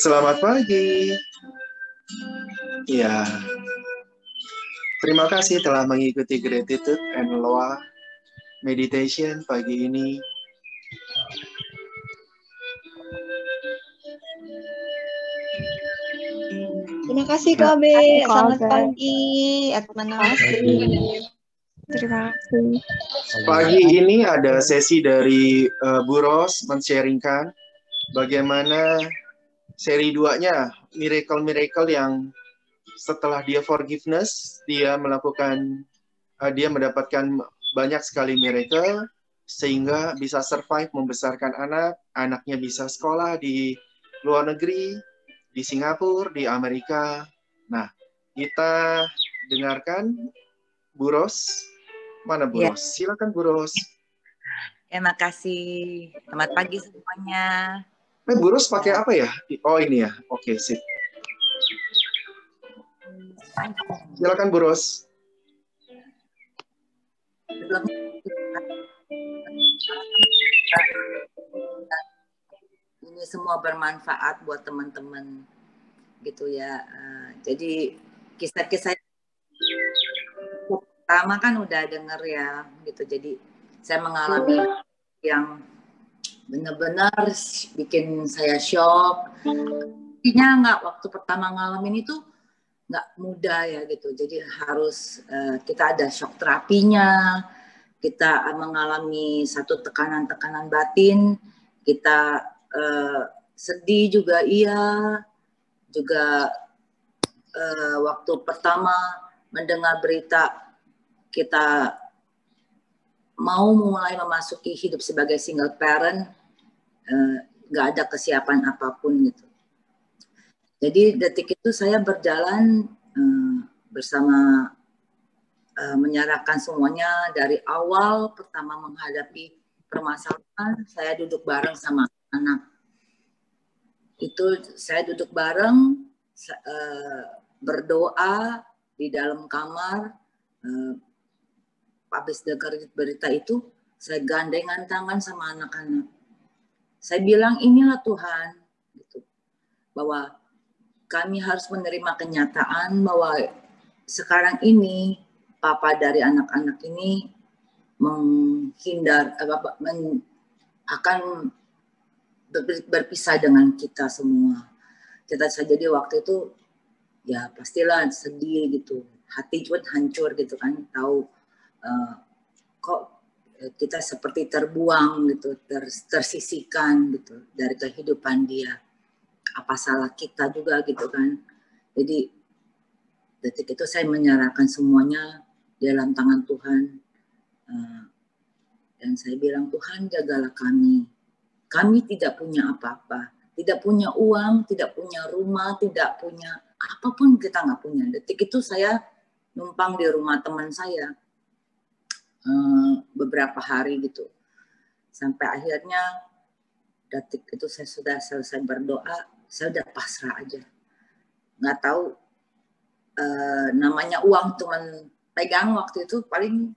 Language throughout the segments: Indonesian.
Selamat pagi. Ya, terima kasih telah mengikuti Gratitude and Loa Meditation pagi ini. Terima kasih Kak B. Selamat pagi. Atmanawasti. Terima kasih. Pagi ini ada sesi dari Bu Ros men-sharingkan bagaimana seri 2-nya, miracle-miracle yang setelah dia forgiveness, dia mendapatkan banyak sekali miracle, sehingga bisa survive membesarkan anak, anaknya bisa sekolah di luar negeri, di Singapura, di Amerika. Nah, kita dengarkan Bu Ros. Mana Bu Ros? Silakan Bu Ros. Terima kasih. Selamat pagi semuanya. Bu Ros pakai apa ya? Oh ini ya. Oke, sip. Silakan Bu Ros. Ini semua bermanfaat buat teman-teman gitu ya. Jadi kisah-kisah pertama kan udah denger ya gitu. Jadi saya mengalami yang benar-benar bikin saya shock. Intinya nggak waktu pertama ngalamin itu nggak mudah ya gitu. Jadi harus kita ada shock terapinya. Kita mengalami satu tekanan-tekanan batin, kita sedih juga iya, juga waktu pertama mendengar berita kita mau mulai memasuki hidup sebagai single parent, nggak ada kesiapan apapun gitu. Jadi detik itu saya berjalan bersama menyerahkan semuanya dari awal pertama menghadapi permasalahan. Saya duduk bareng sama anak. Itu saya duduk bareng, berdoa di dalam kamar. Habis dengar berita itu, saya gandengan tangan sama anak-anak. Saya bilang, inilah Tuhan, gitu, bahwa kami harus menerima kenyataan bahwa sekarang ini papa dari anak-anak ini akan berpisah dengan kita semua. Jadi waktu itu ya pastilah sedih gitu, hati pun hancur gitu kan, tahu kok kita seperti terbuang gitu, tersisihkan gitu dari kehidupan dia. Apa salah kita juga gitu kan. Jadi detik itu saya menyerahkan semuanya dalam tangan Tuhan. Dan saya bilang, Tuhan jagalah kami. Kami tidak punya apa-apa. Tidak punya uang, tidak punya rumah, tidak punya apapun, kita nggak punya. Detik itu saya numpang di rumah teman saya beberapa hari gitu. Sampai akhirnya detik itu saya sudah selesai berdoa, saya udah pasrah aja. Nggak tahu namanya uang cuman pegang waktu itu paling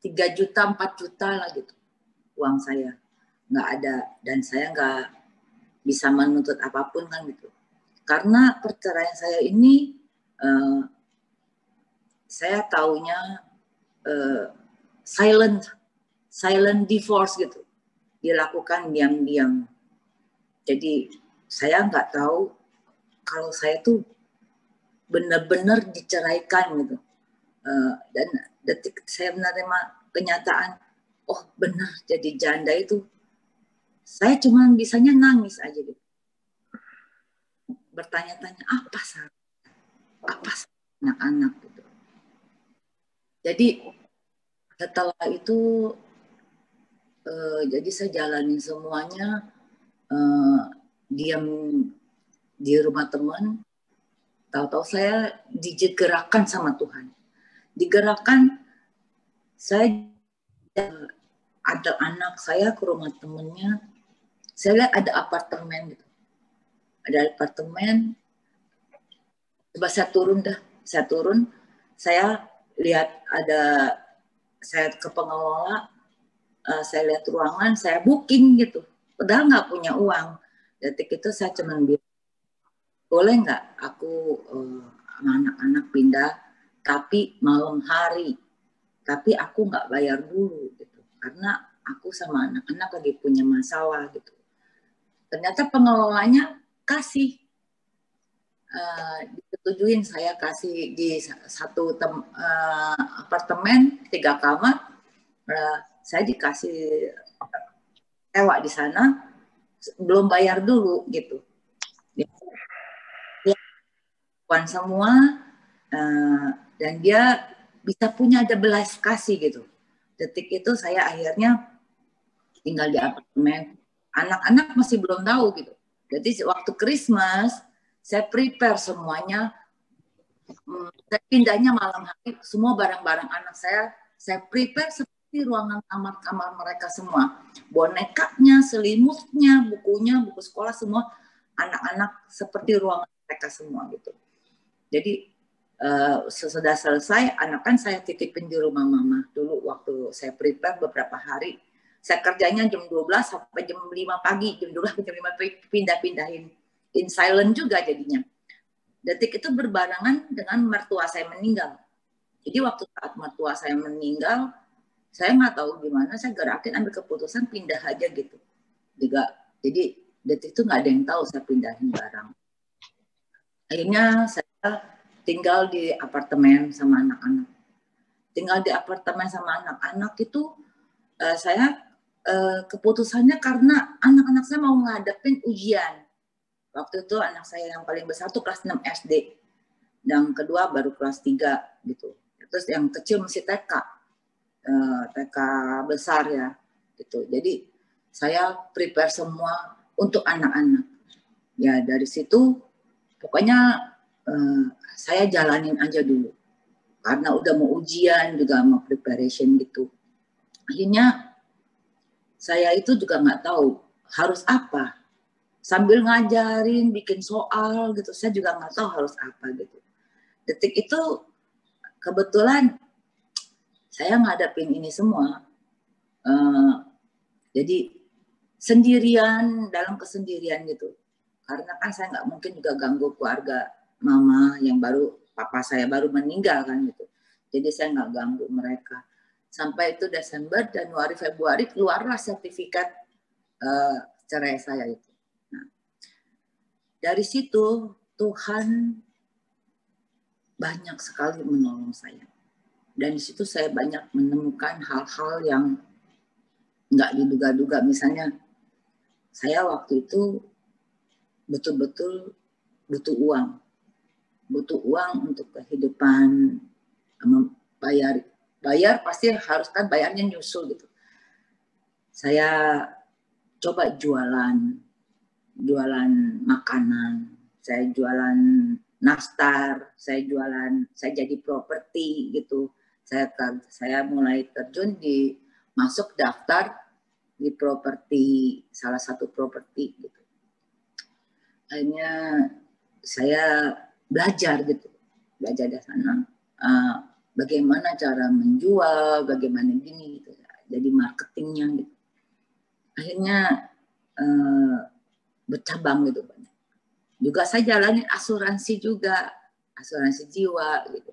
3 juta, 4 juta lah gitu uang saya. Nggak ada, dan saya nggak bisa menuntut apapun kan gitu. Karena perceraian saya ini saya taunya silent divorce gitu, dilakukan diam-diam. Jadi saya nggak tahu kalau saya tuh benar-benar diceraikan gitu. Dan detik saya menerima kenyataan, oh benar jadi janda itu, saya cuma bisanya nangis aja gitu. Bertanya-tanya apa salah anak-anak gitu. Jadi setelah itu jadi saya jalanin semuanya, diam di rumah teman. Tahu-tahu saya digerakkan sama Tuhan. Digerakkan, saya ada anak saya ke rumah temennya. Saya lihat ada apartemen gitu. Ada apartemen. Coba saya turun, saya lihat ada, saya ke pengelola, saya lihat ruangan, saya booking gitu. Padahal nggak punya uang. Detik itu saya cuma bilang, boleh nggak aku sama anak-anak pindah, tapi malam hari, tapi aku nggak bayar dulu gitu, karena aku sama anak-anak lagi punya masalah gitu. Ternyata pengelolanya kasih, disetujuin saya kasih di satu apartemen 3 kamar, saya dikasih sewa di sana, belum bayar dulu gitu. Dia semua, dan dia bisa punya ada belas kasih gitu. Detik itu saya akhirnya tinggal di apartemen. Anak-anak masih belum tahu gitu. Jadi waktu Christmas saya prepare semuanya. Saya pindahnya malam hari, semua barang-barang anak saya prepare seperti ruangan kamar-kamar mereka semua. Bonekanya, selimutnya, bukunya, buku sekolah semua anak-anak seperti ruangan mereka semua gitu. Jadi sesudah selesai, anak kan saya titipin di rumah mama dulu waktu saya prepare beberapa hari. Saya kerjanya jam 12 sampai jam 5 pagi, jam 12 sampai jam 5 pindah-pindahin. In silent juga jadinya. Detik itu berbarengan dengan mertua saya meninggal. Jadi waktu saat mertua saya meninggal, saya nggak tahu gimana, saya gerakin ambil keputusan pindah aja gitu. Jadi detik itu nggak ada yang tahu saya pindahin barang. Akhirnya saya tinggal di apartemen sama anak-anak. Tinggal di apartemen sama anak-anak itu saya keputusannya karena anak-anak saya mau ngadepin ujian. Waktu itu anak saya yang paling besar tuh kelas 6 SD. Yang kedua baru kelas 3 gitu. Terus yang kecil masih TK. TK besar ya gitu. Jadi saya prepare semua untuk anak-anak. Ya dari situ pokoknya saya jalanin aja dulu. Karena udah mau ujian juga mau preparation gitu. Akhirnya saya itu juga nggak tahu harus apa. Sambil ngajarin, bikin soal gitu, saya juga nggak tahu harus apa gitu. Detik itu kebetulan saya ngadapin ini semua. Jadi sendirian, dalam kesendirian gitu. Karena kan saya nggak mungkin juga ganggu keluarga mama yang papa saya baru meninggal kan gitu. Jadi saya nggak ganggu mereka. Sampai itu Desember, Januari, Februari keluarlah sertifikat cerai saya itu. Nah, dari situ Tuhan banyak sekali menolong saya. Dan di situ saya banyak menemukan hal-hal yang nggak diduga-duga. Misalnya saya waktu itu betul-betul butuh uang. Butuh uang untuk kehidupan, bayar pasti harus kan bayarnya nyusul gitu. Saya coba jualan makanan, saya jualan nastar, saya jadi properti gitu. Saya mulai terjun masuk daftar di properti, salah satu properti gitu. Akhirnya saya belajar gitu, belajar dari sana. Bagaimana cara menjual, bagaimana gini gitu. Jadi marketingnya gitu. Akhirnya bercabang gitu banyak. Juga saya jalanin asuransi juga, asuransi jiwa gitu.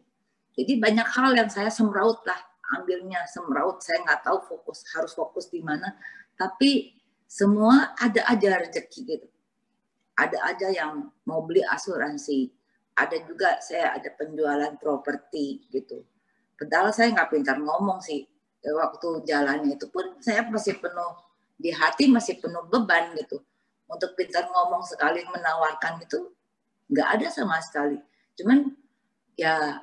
Jadi banyak hal yang saya semraut lah, ambilnya semraut. Saya nggak tahu harus fokus di mana. Tapi semua ada aja rezeki gitu. Ada aja yang mau beli asuransi. Ada juga saya ada penjualan properti gitu. Padahal saya nggak pintar ngomong sih. Waktu jalannya itu pun saya masih penuh, di hati masih penuh beban gitu. Untuk pintar ngomong sekali menawarkan itu nggak ada sama sekali. Cuman ya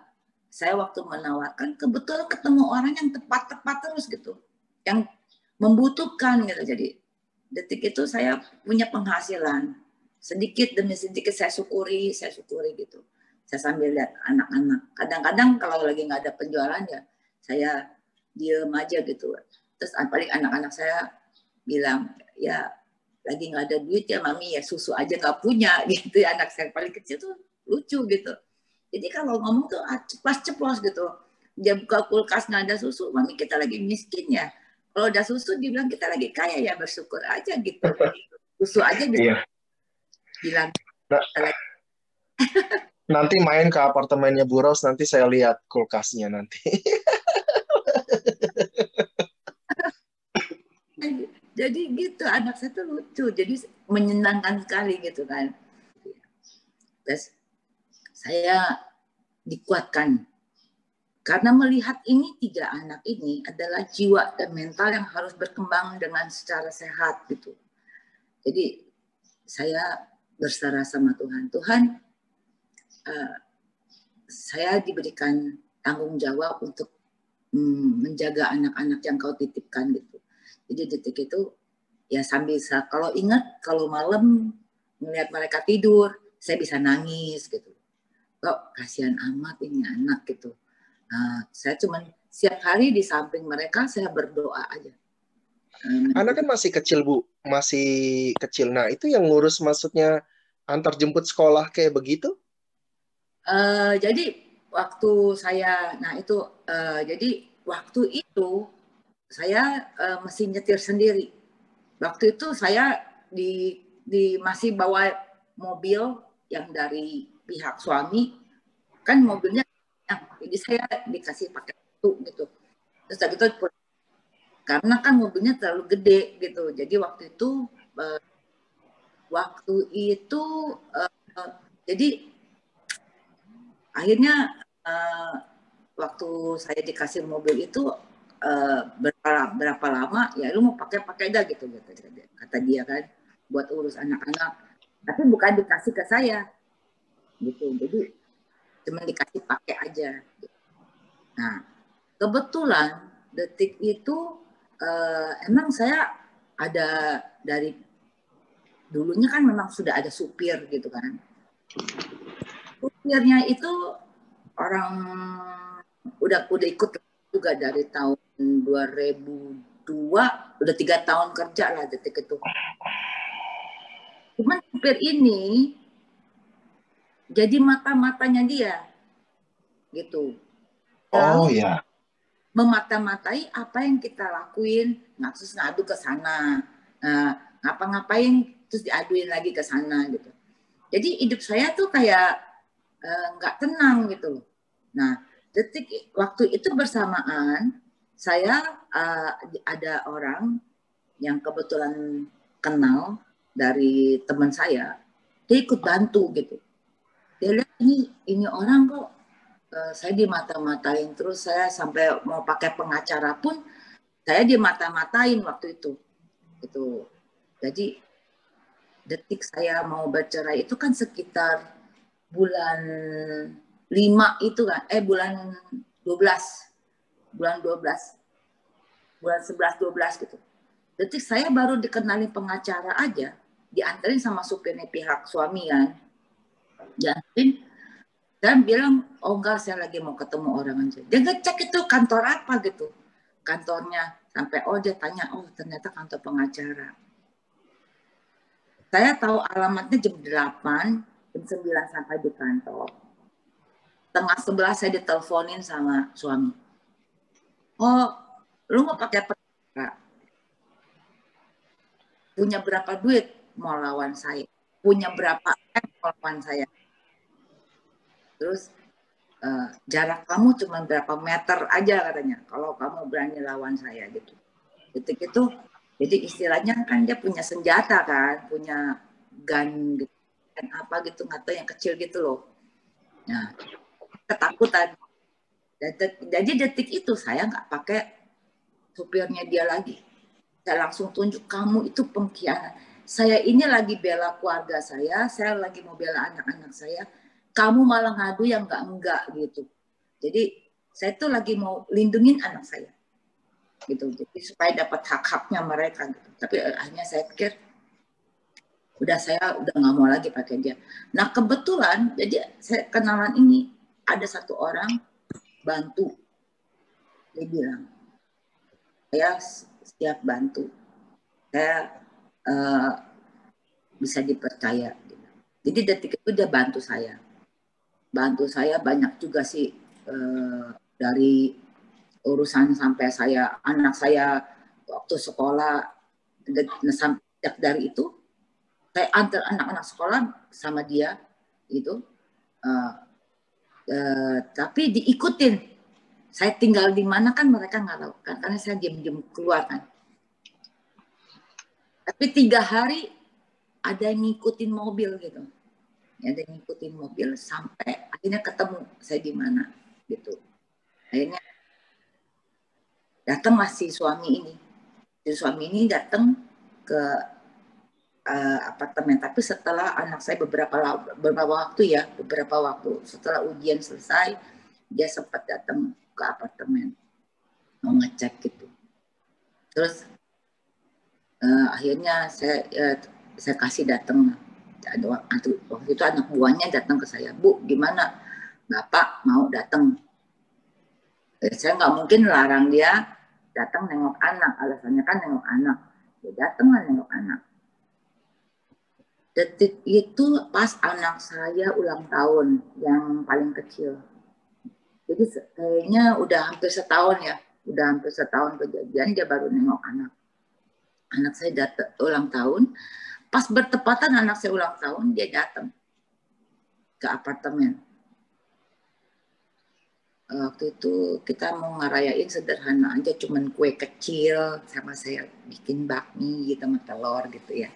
saya waktu menawarkan kebetulan ketemu orang yang tepat terus gitu. Yang membutuhkan gitu. Jadi detik itu saya punya penghasilan. Sedikit demi sedikit saya syukuri gitu. Saya sambil lihat anak-anak. Kadang-kadang kalau lagi nggak ada penjualan ya saya diem aja gitu. Terus paling anak-anak saya bilang, ya lagi nggak ada duit ya mami, ya susu aja nggak punya gitu. Anak saya paling kecil tuh lucu gitu. Jadi kalau ngomong tuh ceplos gitu. Dia buka kulkas nggak ada susu, mami kita lagi miskin ya. Kalau udah susu dibilang kita lagi kaya ya, bersyukur aja gitu. Susu aja bisa bilang Nanti main ke apartemennya Bu Ros, nanti saya lihat kulkasnya nanti. Jadi gitu, anak saya tuh lucu, jadi menyenangkan sekali gitu kan. Terus saya dikuatkan karena melihat ini 3 anak ini adalah jiwa dan mental yang harus berkembang dengan secara sehat gitu. Jadi saya berserah sama Tuhan. Tuhan, saya diberikan tanggung jawab untuk menjaga anak-anak yang kau titipkan gitu. Jadi detik itu ya sambil kalau ingat kalau malam melihat mereka tidur, saya bisa nangis gitu. Kok kasihan amat ini anak gitu. Nah, saya cuman setiap hari di samping mereka saya berdoa aja. Anak kan masih kecil, Bu. Masih kecil. Nah, itu yang ngurus maksudnya antar jemput sekolah kayak begitu? Jadi waktu saya, nah itu, jadi waktu itu saya mesti nyetir sendiri. Waktu itu saya masih bawa mobil yang dari pihak suami, kan mobilnya, jadi saya dikasih pakai itu gitu. Terus habis itu karena kan mobilnya terlalu gede gitu, jadi waktu itu jadi akhirnya waktu saya dikasih mobil itu berapa lama ya lu mau pakai aja gitu kata dia kan buat urus anak-anak, tapi bukan dikasih ke saya gitu, jadi cuma dikasih pakai aja. Nah kebetulan detik itu emang saya ada dari dulunya kan memang sudah ada supir gitu kan. Supirnya itu orang udah ikut juga dari tahun 2002, udah 3 tahun kerja lah detik itu. Cuman supir ini jadi mata-matanya dia gitu. Oh ya. Memata-matai apa yang kita lakuin, terus ngadu ke sana, ngapa-ngapain terus diaduin lagi ke sana gitu. Jadi hidup saya tuh kayak nggak tenang gitu. Nah, detik waktu itu bersamaan saya ada orang yang kebetulan kenal dari teman saya, dia ikut bantu gitu. Dia lihat ini orang kok saya dimata-matain terus, saya sampai mau pakai pengacara pun saya dimata-matain waktu itu. Gitu. Jadi detik saya mau bercerai itu kan sekitar bulan 5 itu kan, bulan 12. Bulan 12. Bulan 11 12 gitu. Detik saya baru dikenalin pengacara aja, dianterin sama supirnya pihak suami kan. Dianterin, saya bilang, oh enggak, saya lagi mau ketemu orang aja. Dia ngecek itu kantor apa gitu. Kantornya, sampai dia tanya, oh ternyata kantor pengacara. Saya tahu alamatnya jam 8, jam 9 sampai di kantor. Tengah 11 saya diteleponin sama suami. Oh, lu mau pakai pengacara? Punya berapa duit mau lawan saya? Punya berapa mau lawan saya? Terus jarak kamu cuma berapa meter aja katanya kalau kamu berani lawan saya gitu. Detik itu jadi istilahnya kan dia punya senjata kan, punya gun gitu, kan apa gitu, nggak tahu yang kecil gitu loh. Nah ketakutan. Jadi detik itu saya nggak pakai supirnya dia lagi, saya langsung tunjuk, kamu itu pengkhianat. Saya ini lagi bela keluarga saya lagi mau bela anak-anak saya, kamu malah ngadu yang enggak gitu. Jadi saya tuh lagi mau lindungin anak saya gitu, jadi supaya dapat hak-haknya mereka gitu. Tapi akhirnya saya pikir saya udah nggak mau lagi pakai dia. Nah kebetulan jadi saya kenalan ini ada satu orang bantu, dia bilang saya siap bantu, saya bisa dipercaya. Jadi detik itu dia bantu saya banyak juga sih, dari urusan sampai anak saya waktu sekolah. Sampai dari itu saya antar anak-anak sekolah sama dia gitu. Tapi diikutin. Saya tinggal di mana kan mereka nggak tahu kan, karena saya diam-diam keluar kan. Tapi 3 hari ada yang ngikutin mobil gitu. Ada yang ngikutin mobil sampai akhirnya ketemu saya di mana gitu. Akhirnya datanglah si suami ini. Si suami ini datang ke apartemen, tapi setelah anak saya beberapa waktu setelah ujian selesai, dia sempat datang ke apartemen mau ngecek gitu. Terus akhirnya saya kasih datang, waktu itu anak buahnya datang ke saya, Bu, gimana Bapak mau datang? Saya nggak mungkin larang dia datang nengok anak, alasannya kan nengok anak. Dia datang lah nengok anak. Detik itu pas anak saya ulang tahun yang paling kecil. Jadi kayaknya udah hampir setahun ya. Udah hampir setahun kejadian dia baru nengok anak. Anak saya datang ulang tahun. Pas bertepatan anak saya ulang tahun, dia datang ke apartemen. Waktu itu kita mau ngerayain sederhana aja, cuman kue kecil sama saya bikin bakmi gitu sama telur gitu ya.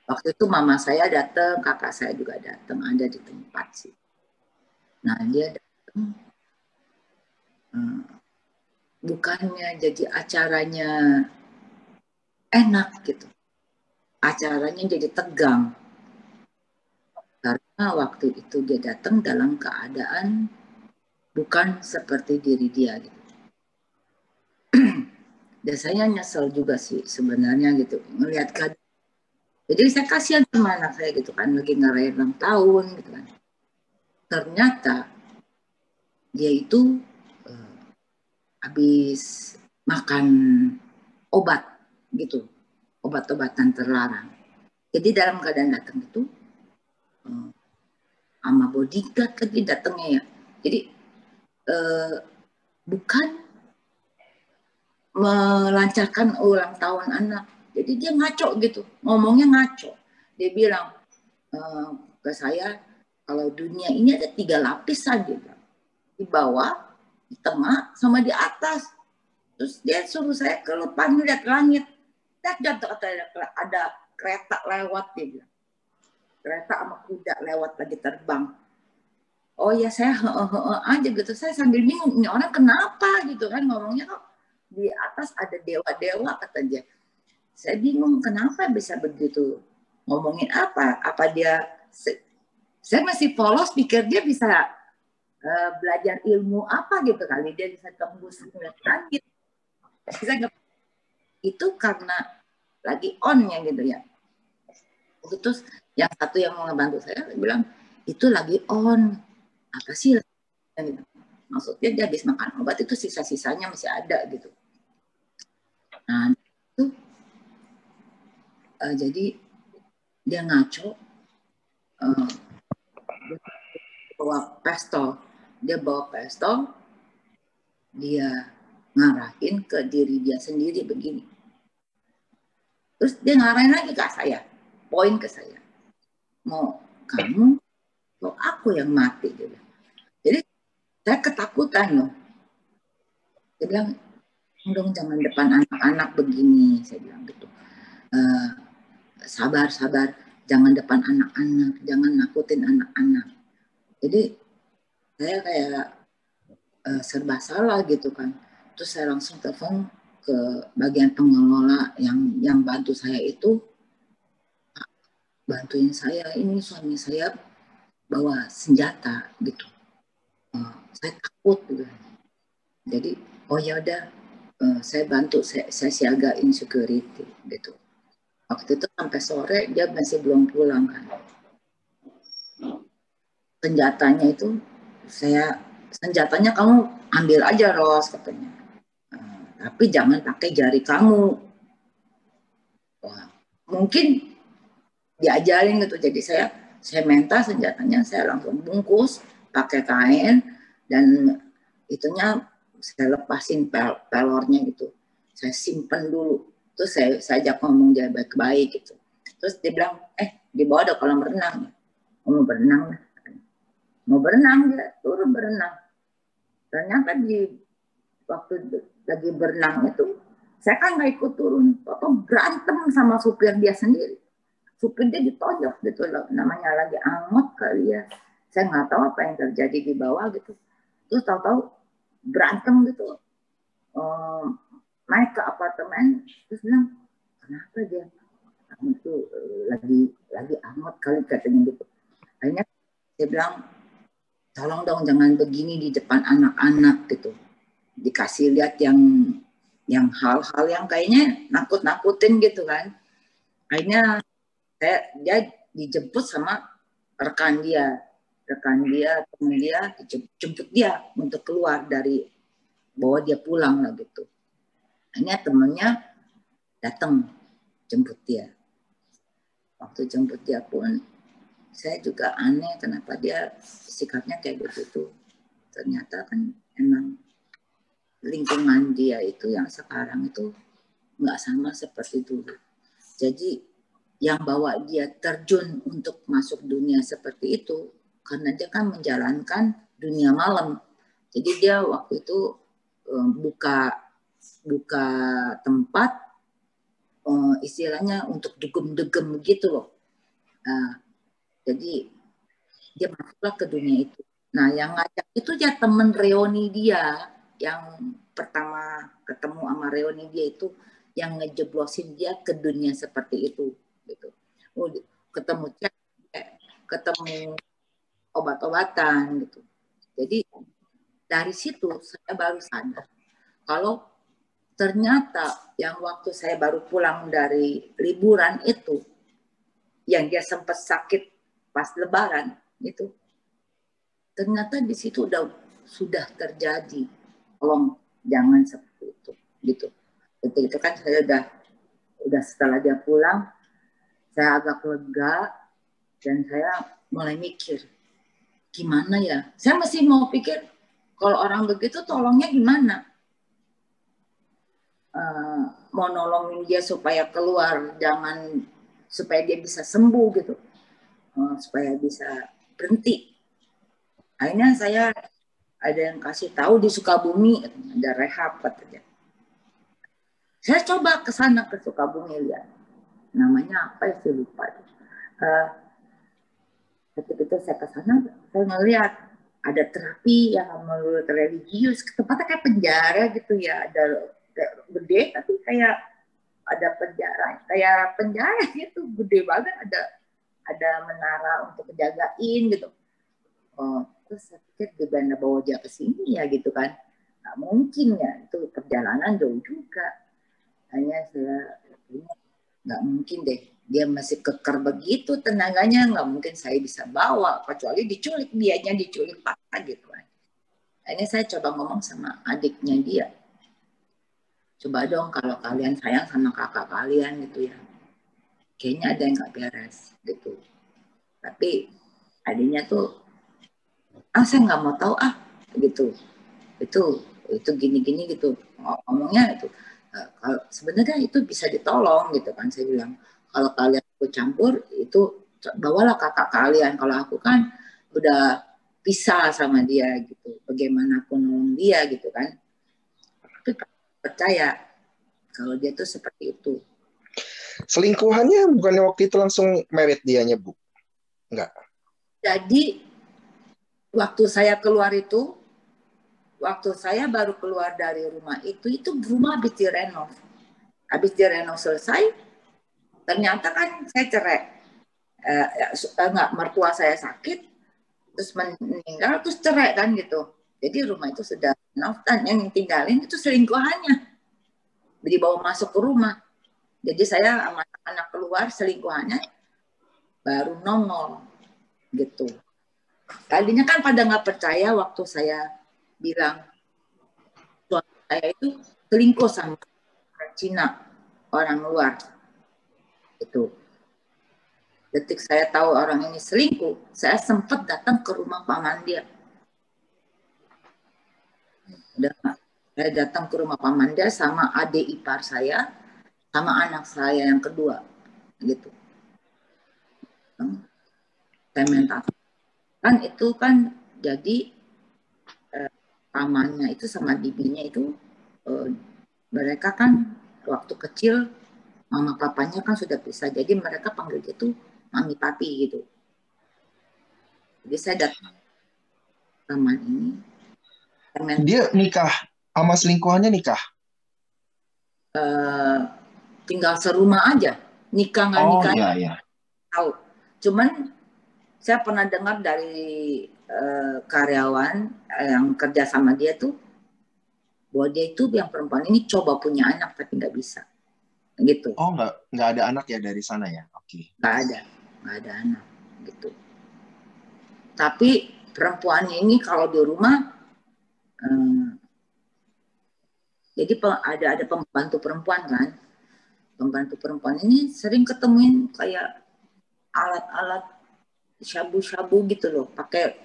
Waktu itu mama saya datang, kakak saya juga datang, ada di tempat sih. Nah dia datang, bukannya jadi acaranya enak gitu, acaranya jadi tegang. Karena waktu itu dia datang dalam keadaan bukan seperti diri dia gitu. Dan saya nyesel juga sih sebenarnya gitu, ngelihat keadaan. Jadi saya kasihan sama anak saya gitu kan, lagi ngerayain ulang tahun gitu kan. Ternyata dia itu habis makan obat gitu, obat-obatan terlarang. Jadi dalam keadaan datang itu sama bodyguard lagi datangnya ya. Jadi bukan melancarkan ulang tahun anak. Jadi dia ngaco gitu, ngomongnya ngaco. Dia bilang ke saya, kalau dunia ini ada 3 lapisan gitu. Di bawah, di tengah, sama di atas. Terus dia suruh saya ke depan lihat langit. Lihat ada kereta lewat, dia bilang. Kereta sama kuda lewat lagi terbang. Oh ya saya aja gitu. Saya sambil bingung, ini orang kenapa gitu kan ngomongnya kok di atas ada dewa-dewa kata dia. Saya bingung kenapa bisa begitu, ngomongin apa dia, saya masih polos pikir dia bisa belajar ilmu apa gitu kali, dia bisa tembus langit. Itu karena lagi on-nya gitu ya. Terus yang satu yang mau ngebantu saya bilang, itu lagi on, apa sih? Maksudnya dia habis makan obat itu sisa-sisanya masih ada gitu. Nah itu jadi dia ngaco, dia bawa pistol, dia ngarahin ke diri dia sendiri begini. Terus dia ngarahin lagi ke saya, poin ke saya, mau kamu, mau aku yang mati gitu. Jadi saya ketakutan loh. Dia bilang, dong jangan depan anak-anak begini, saya bilang gitu. Sabar, jangan depan anak-anak, jangan nakutin anak-anak. Jadi saya kayak serba salah gitu kan. Terus saya langsung telepon ke bagian pengelola yang bantu saya itu, bantuin saya, ini suami saya bawa senjata gitu. Saya takut gitu. Jadi oh ya udah, saya bantu, saya siagain security gitu. Waktu itu sampai sore dia masih belum pulang kan. Senjatanya kamu ambil aja Ros katanya. Tapi jangan pakai jari kamu. Wah, mungkin diajarin gitu. Jadi saya minta senjatanya saya langsung bungkus pakai kain dan itunya saya lepasin pelornya gitu. Saya simpen dulu. Terus saya ajak ngomong dia baik-baik gitu. Terus dia bilang, dibawa ada kolam renang. mau berenang, mau berenang dia turun berenang. Ternyata di waktu lagi berenang itu saya kan nggak ikut turun, berantem sama supir dia sendiri. Supir dia ditonjok gitu loh, namanya lagi angot kali ya. Saya nggak tahu apa yang terjadi di bawah gitu. Terus tahu-tahu berantem gitu. Naik ke apartemen, terus bilang kenapa dia? Itu lagi angot kali katanya gitu. Akhirnya saya bilang tolong dong jangan begini di depan anak-anak gitu. Dikasih lihat yang hal-hal yang kayaknya nakut-nakutin gitu kan. Akhirnya dia dijemput sama rekan dia, teman dia jemput dia untuk keluar dari bawa dia pulang lah gitu. Akhirnya temennya datang jemput dia. Waktu jemput dia pun saya juga aneh kenapa dia sikapnya kayak begitu. Ternyata kan emang lingkungan dia itu yang sekarang itu nggak sama seperti dulu. Jadi yang bawa dia terjun untuk masuk dunia seperti itu karena dia kan menjalankan dunia malam. Jadi dia waktu itu buka tempat istilahnya untuk dugem-dugem gitu loh. Jadi dia masuklah ke dunia itu. Nah yang ngajak itu dia temen reoni dia yang pertama ketemu sama reoni dia itu yang ngejeblosin dia ke dunia seperti itu gitu. Ketemu obat-obatan gitu. Jadi dari situ saya baru sadar kalau ternyata yang waktu saya baru pulang dari liburan itu yang dia sempat sakit pas lebaran itu ternyata di situ sudah terjadi. Tolong jangan seperti itu gitu. Itu kan saya udah setelah dia pulang saya agak lega dan saya mulai mikir gimana ya. Saya masih mau pikir kalau orang begitu tolongnya gimana? Mau nolongin dia supaya keluar, supaya dia bisa sembuh gitu, supaya bisa berhenti. Akhirnya saya ada yang kasih tahu di Sukabumi ada rehab katanya. Saya coba ke sana ke Sukabumi lihat, namanya apa ya saya lupa. Ketika itu saya ke sana, saya ngelihat ada terapi yang menurut religius, tempatnya kayak penjara gitu ya, ada gede tapi kayak ada penjara gitu gede banget, ada menara untuk menjagain gitu. Terus saya pikir gimana bawa dia ke sini ya gitu kan, nggak mungkin ya, itu perjalanan jauh juga. Hanya saya nggak mungkin deh, dia masih keker begitu tenaganya, nggak mungkin saya bisa bawa kecuali diculik, dianya diculik paksa gitu kan. Akhirnya saya coba ngomong sama adiknya dia, coba dong kalau kalian sayang sama kakak kalian gitu ya, kayaknya ada yang nggak beres gitu. Tapi adiknya tuh, saya nggak mau tahu gitu. Itu gini-gini gitu ngomongnya itu. Kalau sebenarnya itu bisa ditolong gitu kan, saya bilang kalau kalian ikut campur itu bawalah kakak kalian, kalau aku kan udah pisah sama dia gitu, bagaimanapun nolong dia gitu kan. Tapi percaya kalau dia tuh seperti itu. Selingkuhannya bukannya waktu itu langsung merit dianya, Bu? Enggak. Jadi waktu saya keluar itu, waktu saya baru keluar dari rumah itu rumah habis direnov. Habis direnov selesai, ternyata kan saya cerai. Mertua saya sakit, terus meninggal, terus cerai kan gitu. Jadi rumah itu sudah renov, dan yang tinggalin itu selingkuhannya. Dibawa masuk ke rumah. Jadi saya sama anak keluar, selingkuhannya baru nongol gitu. Tadinya kan pada nggak percaya waktu saya bilang suami saya itu selingkuh sama orang Cina, orang luar. Itu. Detik saya tahu orang ini selingkuh, saya sempat datang ke rumah paman dia. Saya datang ke rumah paman dia sama adik ipar saya, sama anak saya yang kedua, gitu. fermentasi. Kan itu kan jadi pamannya itu sama bibinya itu mereka kan waktu kecil mama papanya kan sudah pisah, jadi mereka panggil itu mami papi gitu. Jadi saya datang taman ini. Dia nikah sama selingkuhannya nikah. Tinggal serumah aja, nikah nggak nikah Iya. tahu. Cuman saya pernah dengar dari karyawan yang kerja sama dia tuh bahwa dia itu yang perempuan ini coba punya anak tapi nggak bisa, gitu. Oh, nggak ada anak ya dari sana ya? Oke. Nggak ada anak, gitu. Tapi perempuan ini kalau di rumah jadi ada pembantu perempuan kan. Pembantu perempuan ini sering ketemuin kayak alat-alat syabu-syabu gitu loh.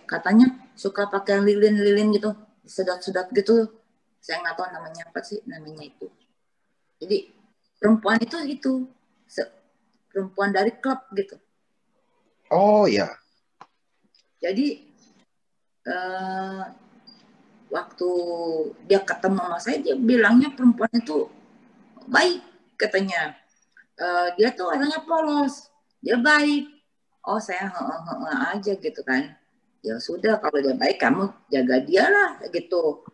Katanya suka pakai lilin-lilin gitu, sedot-sedot gitu. Saya nggak tahu namanya apa sih namanya itu. Jadi perempuan itu perempuan dari klub gitu. Oh ya. Jadi waktu dia ketemu sama saya, dia bilangnya perempuan itu baik katanya. Dia tuh orangnya polos, dia baik. Oh saya aja gitu kan. Ya sudah kalau dia baik kamu jaga dia lah gitu.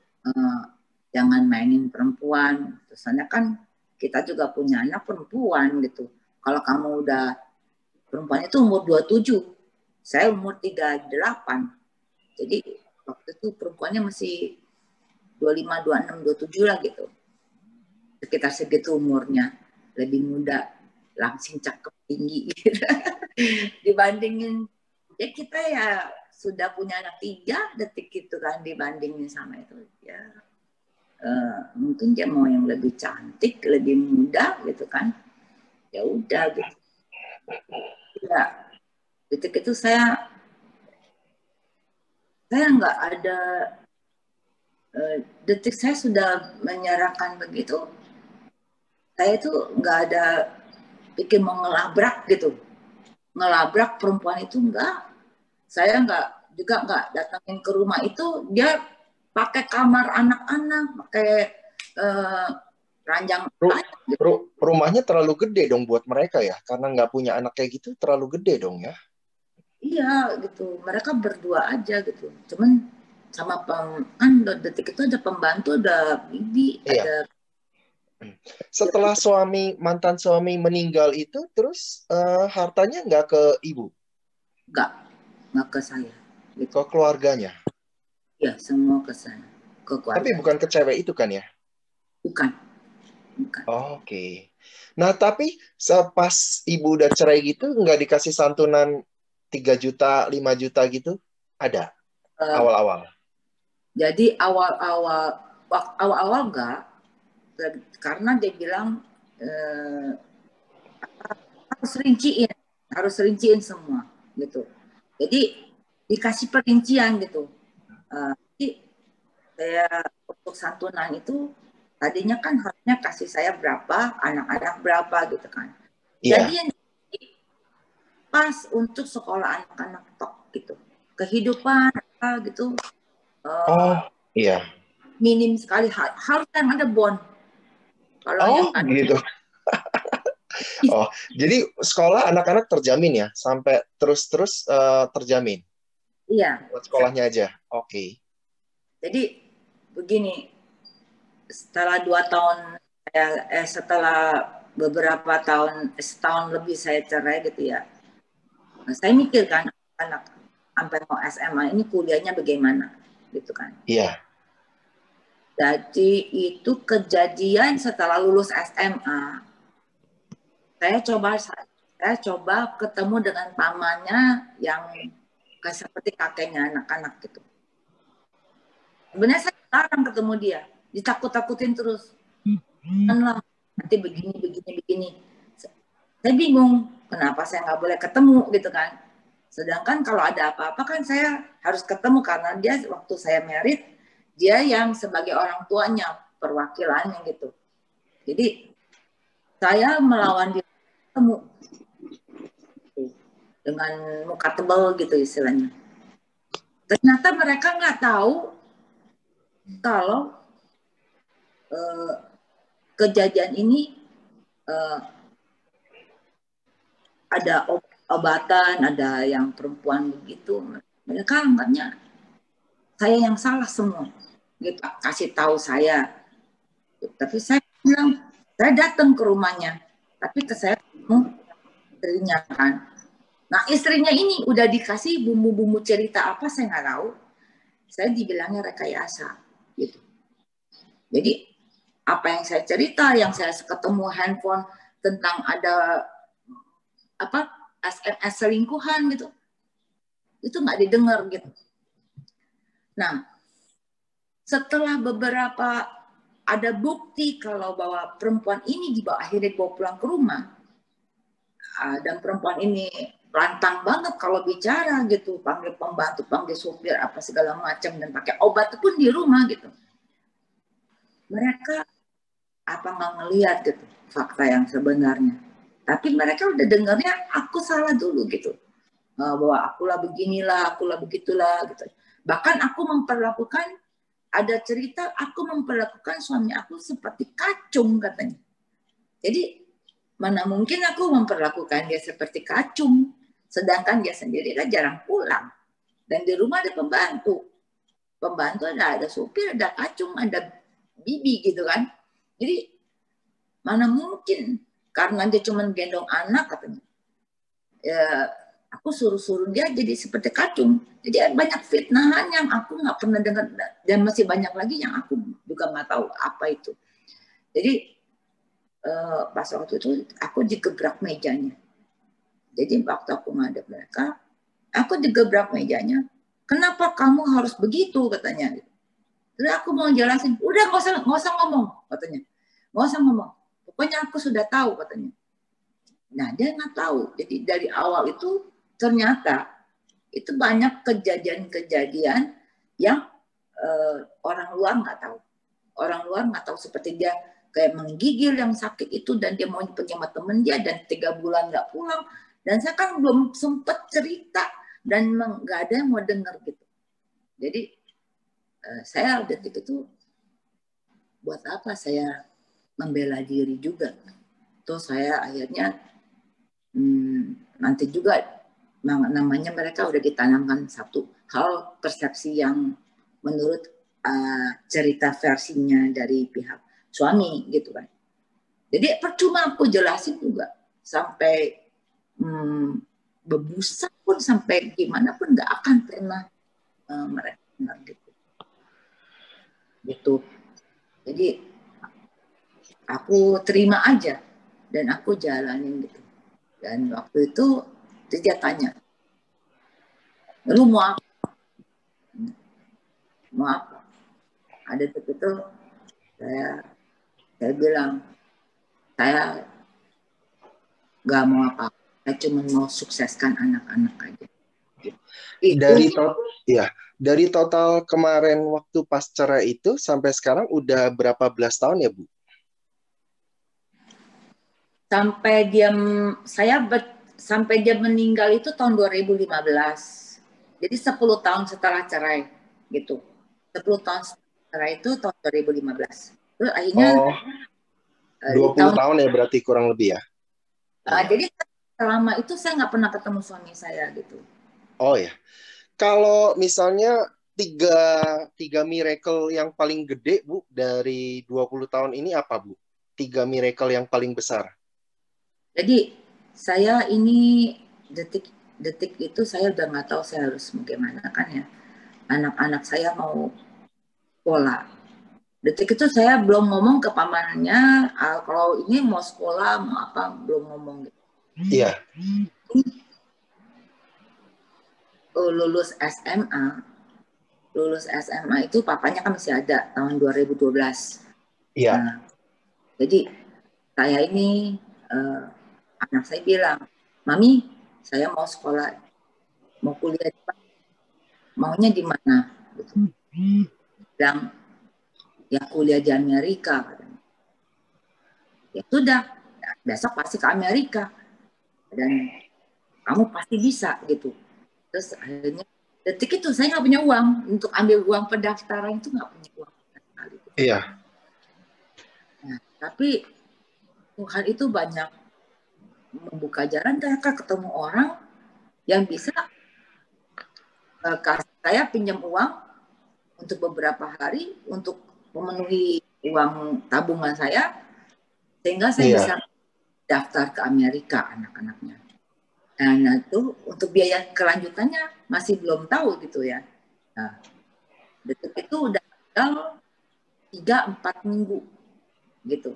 Jangan mainin perempuan. Terusnya kan kita juga punya anak perempuan gitu. Kalau kamu udah perempuan itu umur 27, saya umur 38. Jadi waktu itu perempuannya masih 25, 26, 27 lah gitu. Sekitar segitu umurnya. Lebih muda, langsing cakep tinggi gitu. Dibandingin ya kita ya sudah punya anak 3 detik gitu kan, dibandingin sama itu ya mungkin dia mau yang lebih cantik, lebih muda gitu kan, ya udah gitu ya. Detik itu saya nggak ada detik saya sudah menyerahkan begitu, saya itu nggak ada pikir mau ngelabrak gitu, ngelabrak perempuan itu enggak. Saya nggak datangin ke rumah itu, dia pakai kamar anak-anak, pakai ranjang. Rumahnya terlalu gede dong buat mereka ya, karena nggak punya anak kayak gitu terlalu gede dong ya. Iya gitu, mereka berdua aja gitu. Cuman sama kan detik itu ada pembantu, ada bibi, Iya. ada. Setelah mantan suami meninggal itu, terus hartanya nggak ke ibu? Nggak ke saya. Gitu. Ke keluarganya? Ya, semua ke saya. Ke keluarga. Tapi bukan ke cewek itu kan ya? Bukan. Oke. Nah, tapi pas ibu udah cerai gitu, nggak dikasih santunan 3 juta, 5 juta gitu? Ada? Awal-awal? Jadi awal-awal enggak. Karena dia bilang harus rinciin semua gitu. Jadi dikasih perincian gitu. Jadi saya untuk santunan itu tadinya kan harusnya kasih saya berapa, anak-anak berapa gitu kan. Iya. Jadi yang pas untuk sekolah anak-anak tok gitu. Kehidupan gitu. Iya. Minim sekali, harus yang ada bond. Kalau yang gitu. Jadi sekolah anak-anak terjamin ya, sampai terus terjamin. Iya. Buat sekolahnya aja. Oke. Jadi begini, setelah 2 tahun setelah beberapa tahun, setahun lebih saya cerai gitu ya. Nah, saya mikir kan anak sampai mau SMA ini kuliahnya bagaimana gitu kan. Iya. Jadi itu kejadian setelah lulus SMA. Saya coba ketemu dengan pamannya yang seperti kakeknya anak-anak gitu. Sebenarnya saya larang ketemu dia, ditakut-takutin terus. Nanti begini. Saya bingung, kenapa saya nggak boleh ketemu gitu kan. Sedangkan kalau ada apa-apa kan saya harus ketemu, karena dia waktu saya married, dia yang sebagai orang tuanya, perwakilannya gitu. Jadi saya melawan dia ketemu. dengan muka tebal gitu istilahnya. Ternyata mereka nggak tahu kalau kejadian ini ada obatan, ada yang perempuan begitu. Mereka anggapnya saya yang salah semua. Gitu, kasih tahu saya. Tapi saya bilang, saya datang ke rumahnya. Tapi ke saya istrinya kan. Nah istrinya ini udah dikasih bumbu-bumbu cerita apa saya nggak tahu. Saya dibilangnya rekayasa. Gitu. Jadi apa yang saya cerita, yang saya ketemu handphone tentang ada apa SMS selingkuhan gitu, itu nggak didengar gitu. Nah, setelah beberapa ada bukti kalau bahwa perempuan ini akhirnya dibawa pulang ke rumah, dan perempuan ini lantang banget kalau bicara gitu, panggil pembantu, panggil supir, apa segala macam, dan pakai obat pun di rumah gitu. Mereka apa nggak ngelihat gitu fakta yang sebenarnya. Tapi mereka udah dengarnya aku salah dulu gitu. Bahwa akulah beginilah, akulah begitulah gitu. Bahkan aku memperlakukan, ada cerita aku memperlakukan suami aku seperti kacung katanya. Jadi mana mungkin aku memperlakukan dia seperti kacung, sedangkan dia sendiri kan jarang pulang. Dan di rumah ada pembantu. Pembantu ada supir, ada kacung, ada bibi gitu kan. Jadi mana mungkin, karena dia cuma gendong anak katanya. Ya, aku suruh dia jadi seperti kacung. Jadi banyak fitnahan yang aku nggak pernah dengar, dan masih banyak lagi yang aku juga nggak tahu apa itu. Jadi pas waktu itu aku digebrak mejanya. Jadi waktu aku ngadep mereka, aku digebrak mejanya. Kenapa kamu harus begitu katanya? Terus aku mau jelasin, udah nggak usah ngomong katanya, nggak usah ngomong. Pokoknya aku sudah tahu katanya. Nah dia nggak tahu. Jadi dari awal itu ternyata itu banyak kejadian-kejadian yang orang luar nggak tahu. Orang luar nggak tahu, seperti dia kayak menggigil yang sakit itu dan dia mau pergi sama temen dia dan 3 bulan nggak pulang. Dan saya kan belum sempet cerita dan nggak ada yang mau dengar gitu. Jadi saya detik itu buat apa saya membela diri juga. Terus saya akhirnya nanti juga namanya mereka udah ditanamkan satu hal persepsi yang menurut cerita versinya dari pihak suami gitu kan. Jadi percuma aku jelasin juga sampai berbusa pun, sampai gimana pun nggak akan pernah mereka benar gitu. Jadi aku terima aja dan aku jalanin gitu. Dan waktu itu dia tanya, lu mau apa? Mau apa? Ada itu saya bilang, saya nggak mau apa, saya cuma mau sukseskan anak-anak aja. Dari total kemarin waktu pas cerai itu sampai sekarang udah berapa belas tahun ya Bu? Sampai dia meninggal itu tahun 2015. Jadi 10 tahun setelah cerai gitu. 10 tahun setelah cerai itu tahun 2015. Terus akhirnya 20 tahun ya berarti kurang lebih ya. Jadi selama itu saya nggak pernah ketemu suami saya gitu. Oh ya. Kalau misalnya tiga miracle yang paling gede Bu dari 20 tahun ini apa Bu? 3 miracle yang paling besar. Jadi saya ini detik itu saya udah nggak tahu saya harus bagaimana kan ya. Anak-anak saya mau sekolah. Detik itu saya belum ngomong ke pamannya kalau ini mau sekolah mau apa, belum ngomong gitu. Iya. Lulus SMA itu papanya kan masih ada tahun 2012. Iya. Nah, jadi saya ini anak saya bilang, Mami, saya mau sekolah, mau kuliah, maunya di mana? Gitu. Bilang, ya kuliah di Amerika. Ya sudah, besok pasti ke Amerika. Dan kamu pasti bisa gitu. Terus akhirnya detik itu saya nggak punya uang untuk ambil uang pendaftaran, itu nggak punya uang sekali. Iya. Nah, tapi Tuhan itu banyak membuka jalan, kakak ketemu orang yang bisa kasih saya pinjam uang untuk beberapa hari untuk memenuhi uang tabungan saya, sehingga saya bisa daftar ke Amerika anak-anaknya. Nah itu untuk biaya kelanjutannya masih belum tahu gitu ya. Nah, detik itu udah tinggal 3-4 minggu gitu.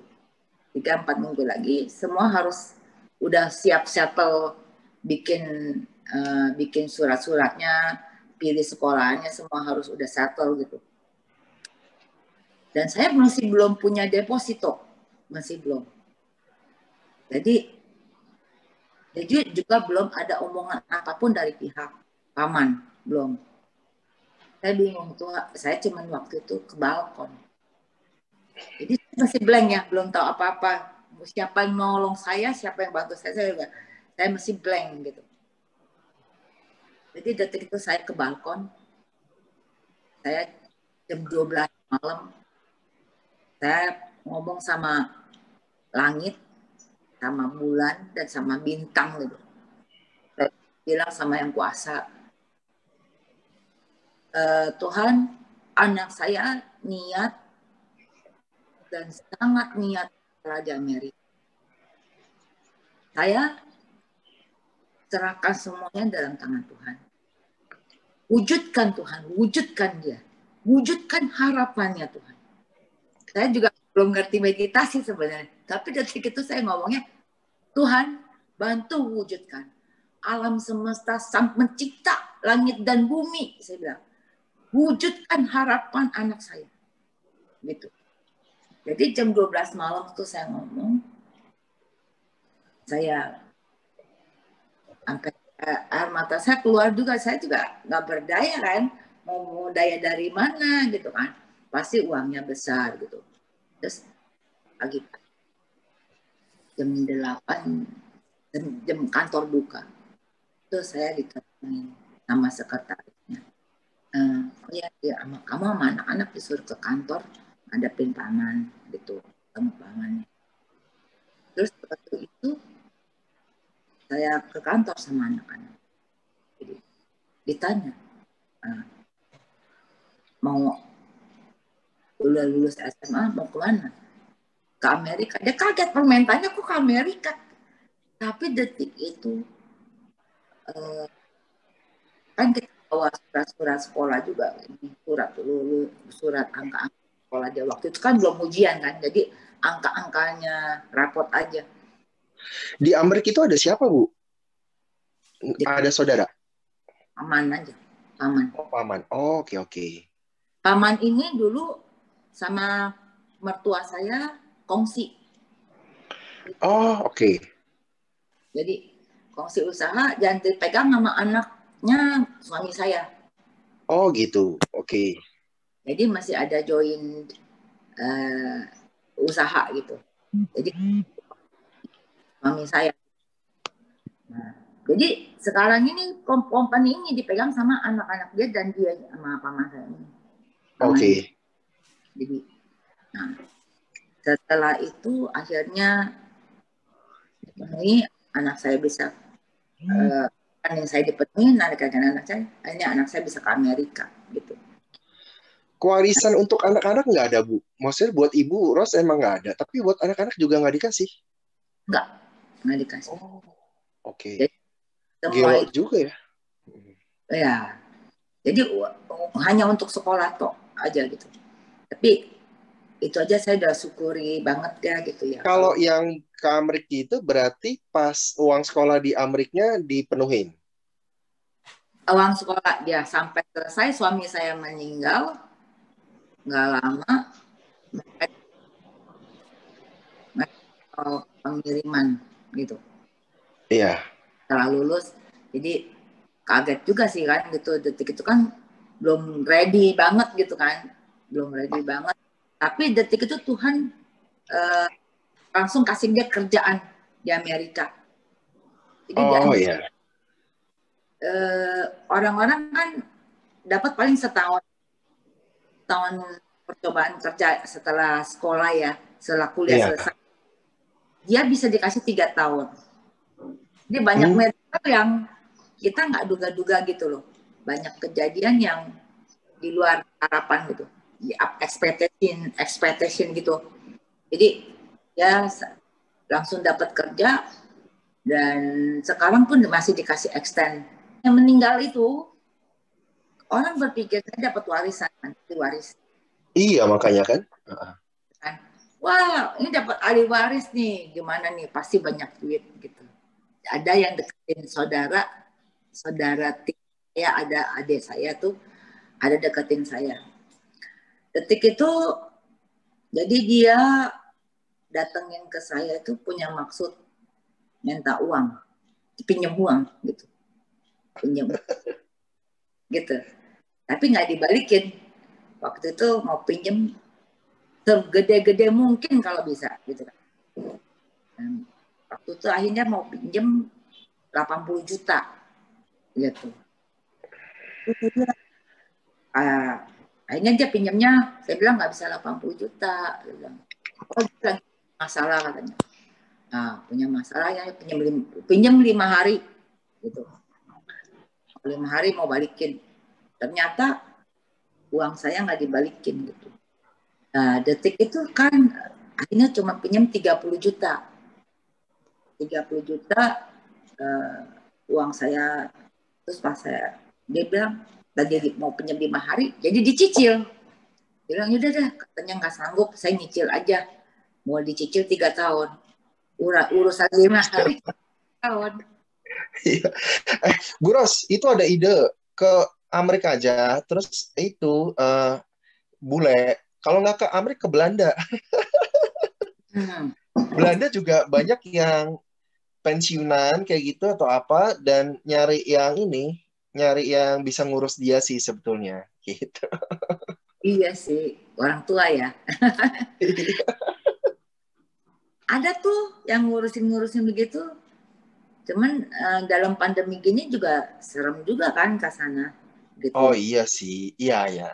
3-4 minggu lagi semua harus udah siap settle, bikin surat-suratnya, pilih sekolahnya, semua harus udah settle gitu. Dan saya masih belum punya deposito, masih belum. Jadi juga belum ada omongan apapun dari pihak paman, belum. Saya bingung tuh, saya cuma waktu itu ke balkon. Jadi masih blank ya, belum tahu apa-apa. Siapa yang nolong saya, siapa yang bantu saya masih blank gitu. Jadi detik itu saya ke balkon, saya jam 12 malam, saya ngomong sama langit, sama bulan, dan sama bintang gitu. Saya bilang sama yang kuasa, Tuhan, anak saya niat dan sangat niat di Amerika. Saya serahkan semuanya dalam tangan Tuhan. Wujudkan Tuhan, wujudkan dia. Wujudkan harapannya Tuhan. Saya juga belum ngerti meditasi sebenarnya. Tapi detik itu saya ngomongnya, Tuhan bantu wujudkan. Alam semesta sang mencipta langit dan bumi. Saya bilang, wujudkan harapan anak saya. Gitu. Jadi jam 12 malam itu saya ngomong, saya sampai air mata saya keluar juga. Saya juga nggak berdaya kan, mau daya dari mana gitu kan, pasti uangnya besar gitu. Terus pagi jam 8 jam kantor buka, itu saya ditelepon sama sekretarisnya, ya kamu sama anak-anak disuruh ke kantor ngadepin paman gitu, ketemu pamannya. Terus waktu itu saya ke kantor sama anak-anak. Jadi ditanya, mau udah lulus SMA mau kemana? Ke Amerika. Dia kaget, permintaannya kok ke Amerika. Tapi detik itu kan kita bawa surat-surat sekolah juga, surat angka-angka sekolah dia waktu itu kan belum ujian kan, jadi angka-angkanya rapot aja. Di Amerika itu ada siapa, Bu? Ada saudara? Paman aja, paman. Oh, paman. Oh, oke. Paman ini dulu sama mertua saya kongsi. Oh, oke. Jadi kongsi usaha jangan dipegang sama anaknya suami saya. Oh gitu, oke. Jadi masih ada join usaha gitu. Jadi suami saya. Nah, jadi sekarang ini company ini dipegang sama anak-anak dia dan dia sama paman saya ini. Oke. Jadi, nah, setelah itu akhirnya dipenuhi, anak saya bisa yang saya dipenuhi, anak saya, akhirnya anak saya bisa ke Amerika gitu. Warisan untuk anak-anak nggak ada, Bu? Maksudnya buat Ibu Ros emang nggak ada, tapi buat anak-anak juga nggak dikasih? Nggak dikasih. Oh, oke. Jadi, semua Gelo juga ya? Ya, jadi hanya untuk sekolah toh aja gitu. Tapi itu aja saya udah syukuri banget ya gitu ya. Kalau yang ke Amerika itu berarti pas uang sekolah di Amerikanya dipenuhin? Uang sekolah dia sampai selesai, suami saya meninggal, nggak lama pengiriman gitu. Iya. Setelah lulus, jadi kaget juga sih kan gitu, detik itu kan belum ready banget gitu kan, belum ready banget. Tapi detik itu Tuhan langsung kasih dia kerjaan di Amerika. Jadi oh iya. orang-orang kan dapat paling setahun percobaan kerja setelah sekolah ya, setelah kuliah selesai. Dia bisa dikasih 3 tahun. Jadi banyak medical yang kita nggak duga-duga gitu loh. Banyak kejadian yang di luar harapan gitu, expectation gitu. Jadi ya langsung dapat kerja dan sekarang pun masih dikasih extend. Yang meninggal itu orang berpikir saya dapat warisan, waris. Iya makanya kan. Wah ini dapat ahli waris nih, gimana nih? Pasti banyak duit gitu. Ada yang deketin saudara ya, ada adik saya tuh ada deketin saya. Detik itu jadi dia datengin ke saya tuh punya maksud minta uang, pinjam uang gitu, pinjam gitu. Tapi nggak dibalikin. Waktu itu mau pinjam segede-gede mungkin kalau bisa gitu kan. Dan waktu itu akhirnya mau pinjam 80 juta gitu. Akhirnya dia pinjamnya, saya bilang nggak bisa 80 juta. Dia bilang, oh dia lagi masalah katanya. Nah, punya masalah ya pinjam 5 hari gitu. 5 hari mau balikin. Ternyata uang saya nggak dibalikin gitu. Nah, detik itu kan akhirnya cuma pinjam 30 juta. 30 juta uang saya, terus pas dia bilang tadi mau pinjam 5 hari, jadi dicicil. Dia bilang yaudah deh, katanya nggak sanggup, saya nyicil aja. Mau dicicil 3 tahun. Urusan 5 hari tahun. Bu Ros, itu ada ide ke Amerika aja, terus itu bule. Kalau nggak ke Amerika, ke Belanda. Belanda juga banyak yang pensiunan kayak gitu atau apa, dan nyari yang bisa ngurus dia sih sebetulnya. Gitu. Iya sih, orang tua ya. Ada tuh yang ngurusin begitu. Cuman dalam pandemi gini juga serem juga kan ke sana. Gitu. Oh iya sih, iya.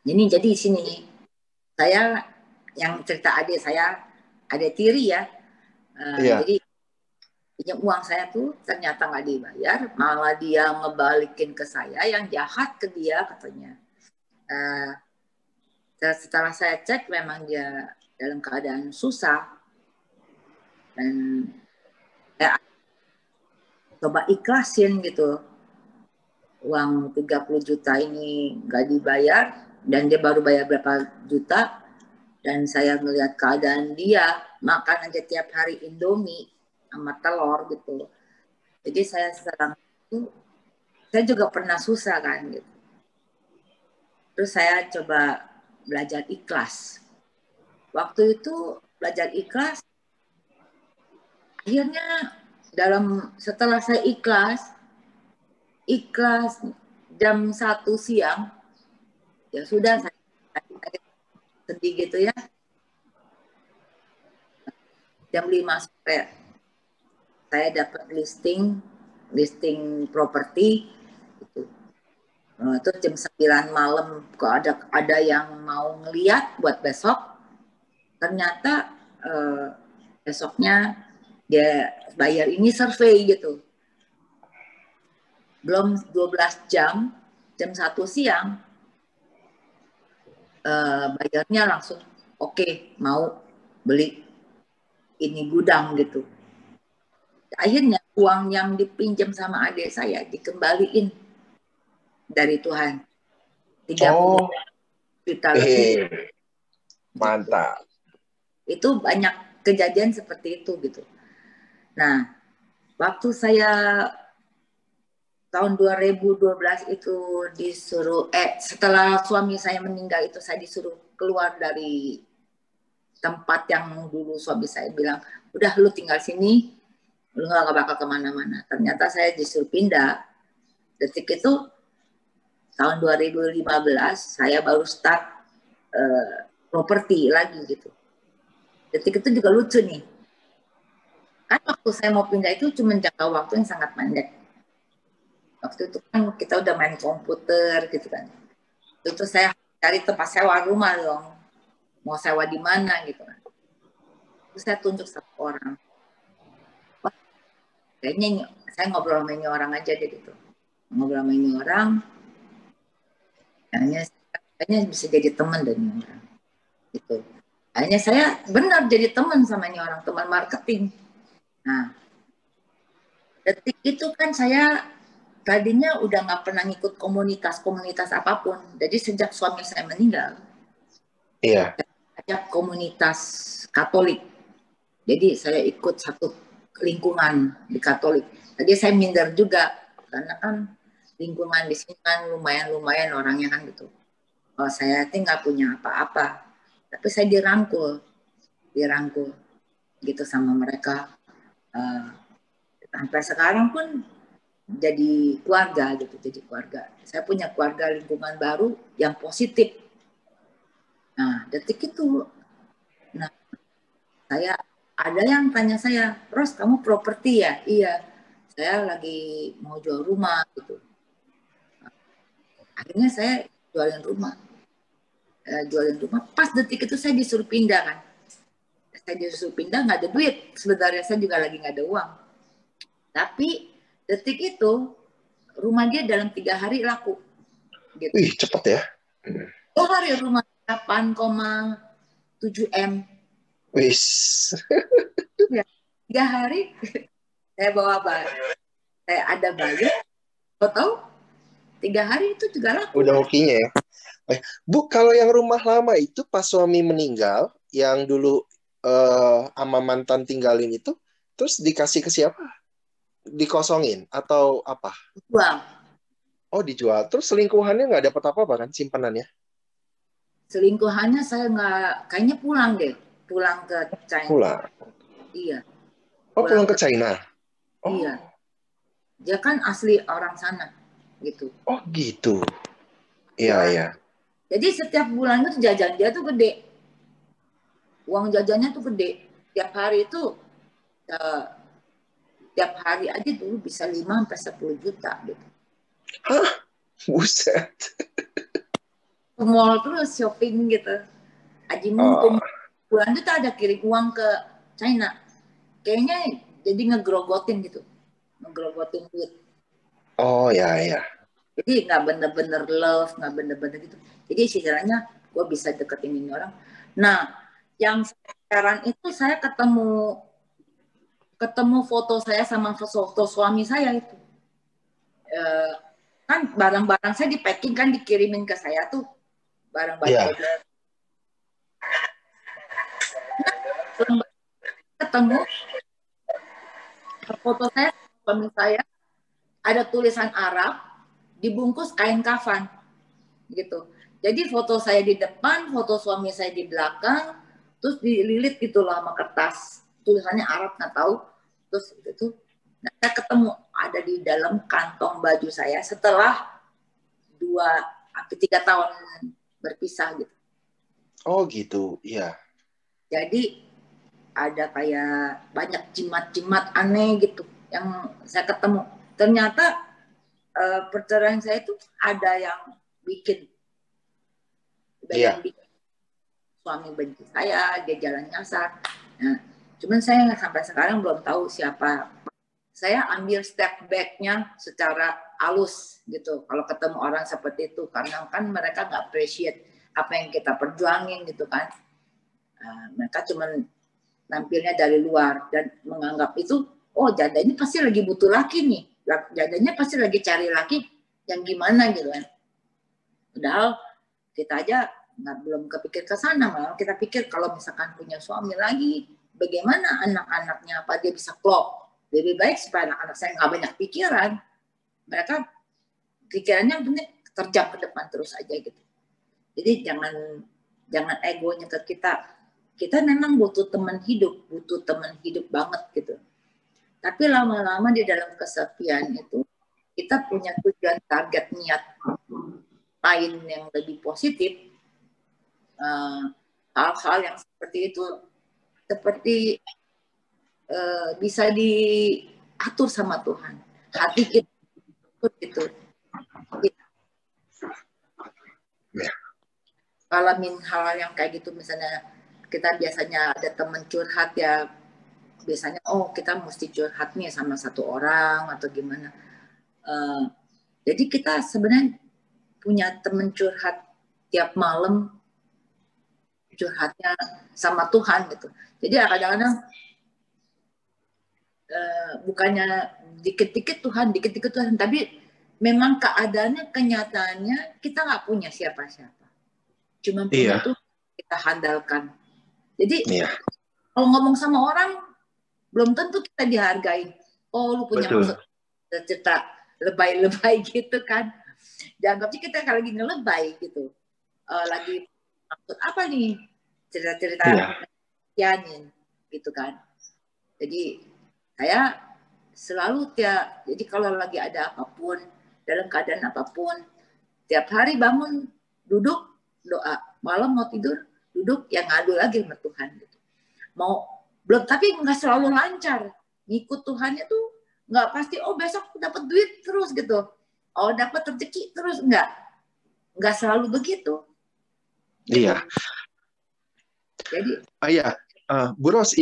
Jadi di sini saya yang cerita adik saya, adik tiri ya. Iya. Jadi pinjam uang saya tuh ternyata nggak dibayar, malah dia ngebalikin ke saya, yang jahat ke dia katanya. Setelah saya cek memang dia dalam keadaan susah dan ya, coba ikhlasin gitu. Uang 30 juta ini nggak dibayar dan dia baru bayar berapa juta, dan saya melihat keadaan dia makan aja tiap hari Indomie sama telur gitu. Jadi saya sekarang itu saya juga pernah susah kan gitu. Terus saya coba belajar ikhlas. Waktu itu belajar ikhlas, akhirnya setelah saya ikhlas jam 1 siang, ya sudah saya sedih gitu ya. Jam 5 sore saya dapat listing properti gitu. Itu jam 9 malam kok ada yang mau ngeliat buat besok. Ternyata besoknya dia bayar ini survei gitu. Belum 12 jam 1 siang bayarnya langsung oke, mau beli ini gudang gitu. Akhirnya uang yang dipinjam sama adik saya dikembaliin dari Tuhan. 30 juta lebih. Mantap. Itu banyak kejadian seperti itu gitu. Nah, waktu saya tahun 2012 itu disuruh, setelah suami saya meninggal itu saya disuruh keluar dari tempat yang dulu suami saya bilang, udah lu tinggal sini, lu gak bakal kemana-mana. Ternyata saya disuruh pindah. Detik itu tahun 2015 saya baru start properti lagi gitu. Detik itu juga lucu nih. Kan waktu saya mau pindah itu cuma jangka waktu yang sangat pendek. Waktu itu kan kita udah main komputer gitu kan. Itu saya cari tempat sewa rumah dong. Mau sewa di mana gitu kan. Terus saya tunjuk satu orang. Wah, kayaknya saya ngobrol sama ini orang aja deh gitu. Ngobrol sama ini orang. Kayaknya bisa jadi teman dari ini orang. Gitu. Akhirnya saya benar jadi teman sama ini orang, teman marketing. Nah, detik itu kan saya tadinya udah nggak pernah ngikut komunitas apapun. Jadi sejak suami saya meninggal, Iya. ajak komunitas Katolik. Jadi saya ikut satu lingkungan di Katolik. Jadi saya minder juga karena kan lingkungan di sini kan lumayan orangnya kan gitu. Oh, saya nggak punya apa-apa, tapi saya dirangkul gitu sama mereka. Sampai sekarang pun jadi keluarga gitu, jadi keluarga. Saya punya keluarga lingkungan baru yang positif. Nah, detik itu, nah saya ada yang tanya saya, Ros, kamu properti ya? Iya, saya lagi mau jual rumah gitu. Akhirnya saya jualin rumah. Pas detik itu saya disuruh pindah kan. Saya disuruh pindah, nggak ada duit. Sebenarnya saya juga lagi nggak ada uang. Tapi detik itu rumah dia dalam 3 hari laku. Gitu. Wih, cepet ya. 2 hari rumah 8,7 M. Wis. Ya, 3 hari saya bawa bayi. Saya ada bayi. Tahu? 3 hari itu juga laku. Udah hokinya ya. Bu, kalau yang rumah lama itu pas suami meninggal, yang dulu sama mantan tinggalin itu, terus dikasih ke siapa? Dikosongin atau apa? Dijual. Oh, dijual. Terus selingkuhannya nggak dapat apa-apa kan simpenannya? Selingkuhannya saya nggak, kayaknya pulang deh. Pulang ke China. Pulang. Iya. Oh, pulang ke China. Oh. Iya. Dia kan asli orang sana. Gitu. Oh, gitu. Iya, iya. Jadi setiap bulan itu jajan dia tuh gede. Uang jajannya tuh gede. Tiap hari itu tiap hari aja dulu bisa 5-10 juta gitu. Hah? Buset. Ke mall terus shopping gitu. Aji mumpung bulan itu ada kirim uang ke China. Kayaknya jadi ngegrogotin gitu. Ngegrogotin duit. Oh, ya, ya. Jadi nggak bener-bener love, nggak bener-bener gitu. Jadi istilahnya gue bisa deketin ini orang. Nah, yang sekarang itu saya ketemu foto saya sama foto suami saya itu. Kan barang-barang saya di packing kan dikirimin ke saya tuh barang-barang. Yeah. Nah, ketemu foto saya suami saya ada tulisan Arab dibungkus kain kafan gitu. Jadi foto saya di depan, foto suami saya di belakang, terus dililit gitu lah sama kertas tulisannya Arab nggak tahu. Terus itu, nah, saya ketemu ada di dalam kantong baju saya setelah 2-3 tahun berpisah gitu. Oh gitu, iya. Jadi ada kayak banyak jimat-jimat aneh gitu yang saya ketemu. Ternyata perceraian saya itu ada yang bikin. Yang bikin suami benci saya, dia jalan nyasar. Nah, cuman saya sampai sekarang belum tahu siapa. Saya ambil step back-nya secara halus gitu. Kalau ketemu orang seperti itu, karena kan mereka nggak appreciate apa yang kita perjuangin gitu kan. Mereka cuman nampilnya dari luar dan menganggap itu, oh Janda ini pasti lagi butuh laki nih. Jandanya pasti lagi cari laki yang gimana gitu kan. Padahal kita aja belum kepikir ke sana, malah kita pikir kalau misalkan punya suami lagi, bagaimana anak-anaknya, apa dia bisa klop. Lebih baik supaya anak-anak saya nggak banyak pikiran. Mereka pikirannya benar terjam ke depan terus aja gitu. Jadi jangan egonya ke kita. Kita memang butuh teman hidup banget gitu. Tapi lama-lama di dalam kesepian itu kita punya tujuan, target, niat lain yang lebih positif. Hal-hal yang seperti itu seperti bisa diatur sama Tuhan. Hati kita gitu. Ya. Alamin hal yang kayak gitu, misalnya kita biasanya ada teman curhat ya, biasanya kita mesti curhat nih sama satu orang atau gimana. Jadi kita sebenarnya punya teman curhat tiap malam, curhatnya sama Tuhan gitu. Jadi kadang-kadang bukannya dikit-dikit Tuhan, tapi memang keadaannya, kenyataannya kita nggak punya siapa-siapa. Cuma punya Tuhan kita handalkan. Jadi kalau ngomong sama orang belum tentu kita dihargai. Lu punya maksud cerita lebay-lebay gitu kan. Dianggapnya kita lagi ngelebay gitu. Lagi maksud apa nih? Cerita-cerita nyanyiin gitu kan. Jadi saya selalu jadi kalau lagi ada apapun, dalam keadaan apapun, tiap hari bangun, duduk, doa. Malam mau tidur, duduk, yang ngadu lagi sama Tuhan gitu. Tapi nggak selalu lancar. Ngikut Tuhannya tuh nggak pasti, besok dapat duit terus gitu. Dapat rezeki terus, nggak selalu begitu. Iya. Jadi Bu Ros,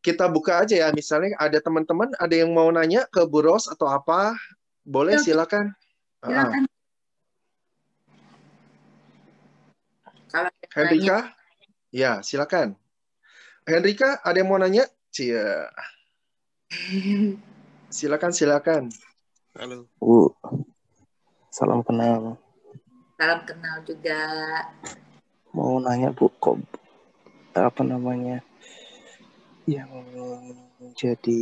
kita buka aja ya. Misalnya ada teman-teman ada yang mau nanya ke Bu Ros atau apa, boleh silakan. Silakan. Henrika, ya silakan. Henrika, ada yang mau nanya? Cia. Silakan. Halo. Bu. Salam kenal. Salam kenal juga. Mau nanya Bu, kok apa namanya yang jadi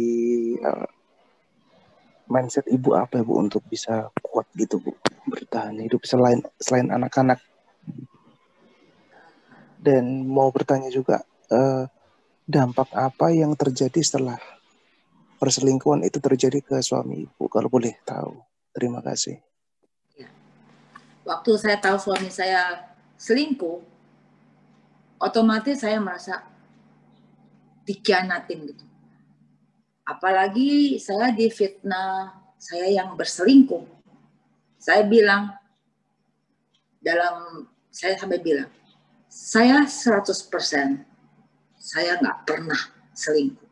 mindset Ibu apa ya Bu untuk bisa kuat gitu Bu, bertahan hidup selain anak-anak. Dan mau bertanya juga dampak apa yang terjadi setelah perselingkuhan itu terjadi ke suami Ibu, kalau boleh tahu. Terima kasih. Waktu saya tahu suami saya selingkuh, otomatis saya merasa dikhianatin gitu. Apalagi saya difitnah, saya yang berselingkuh. Saya sampai bilang, saya 100% saya nggak pernah selingkuh.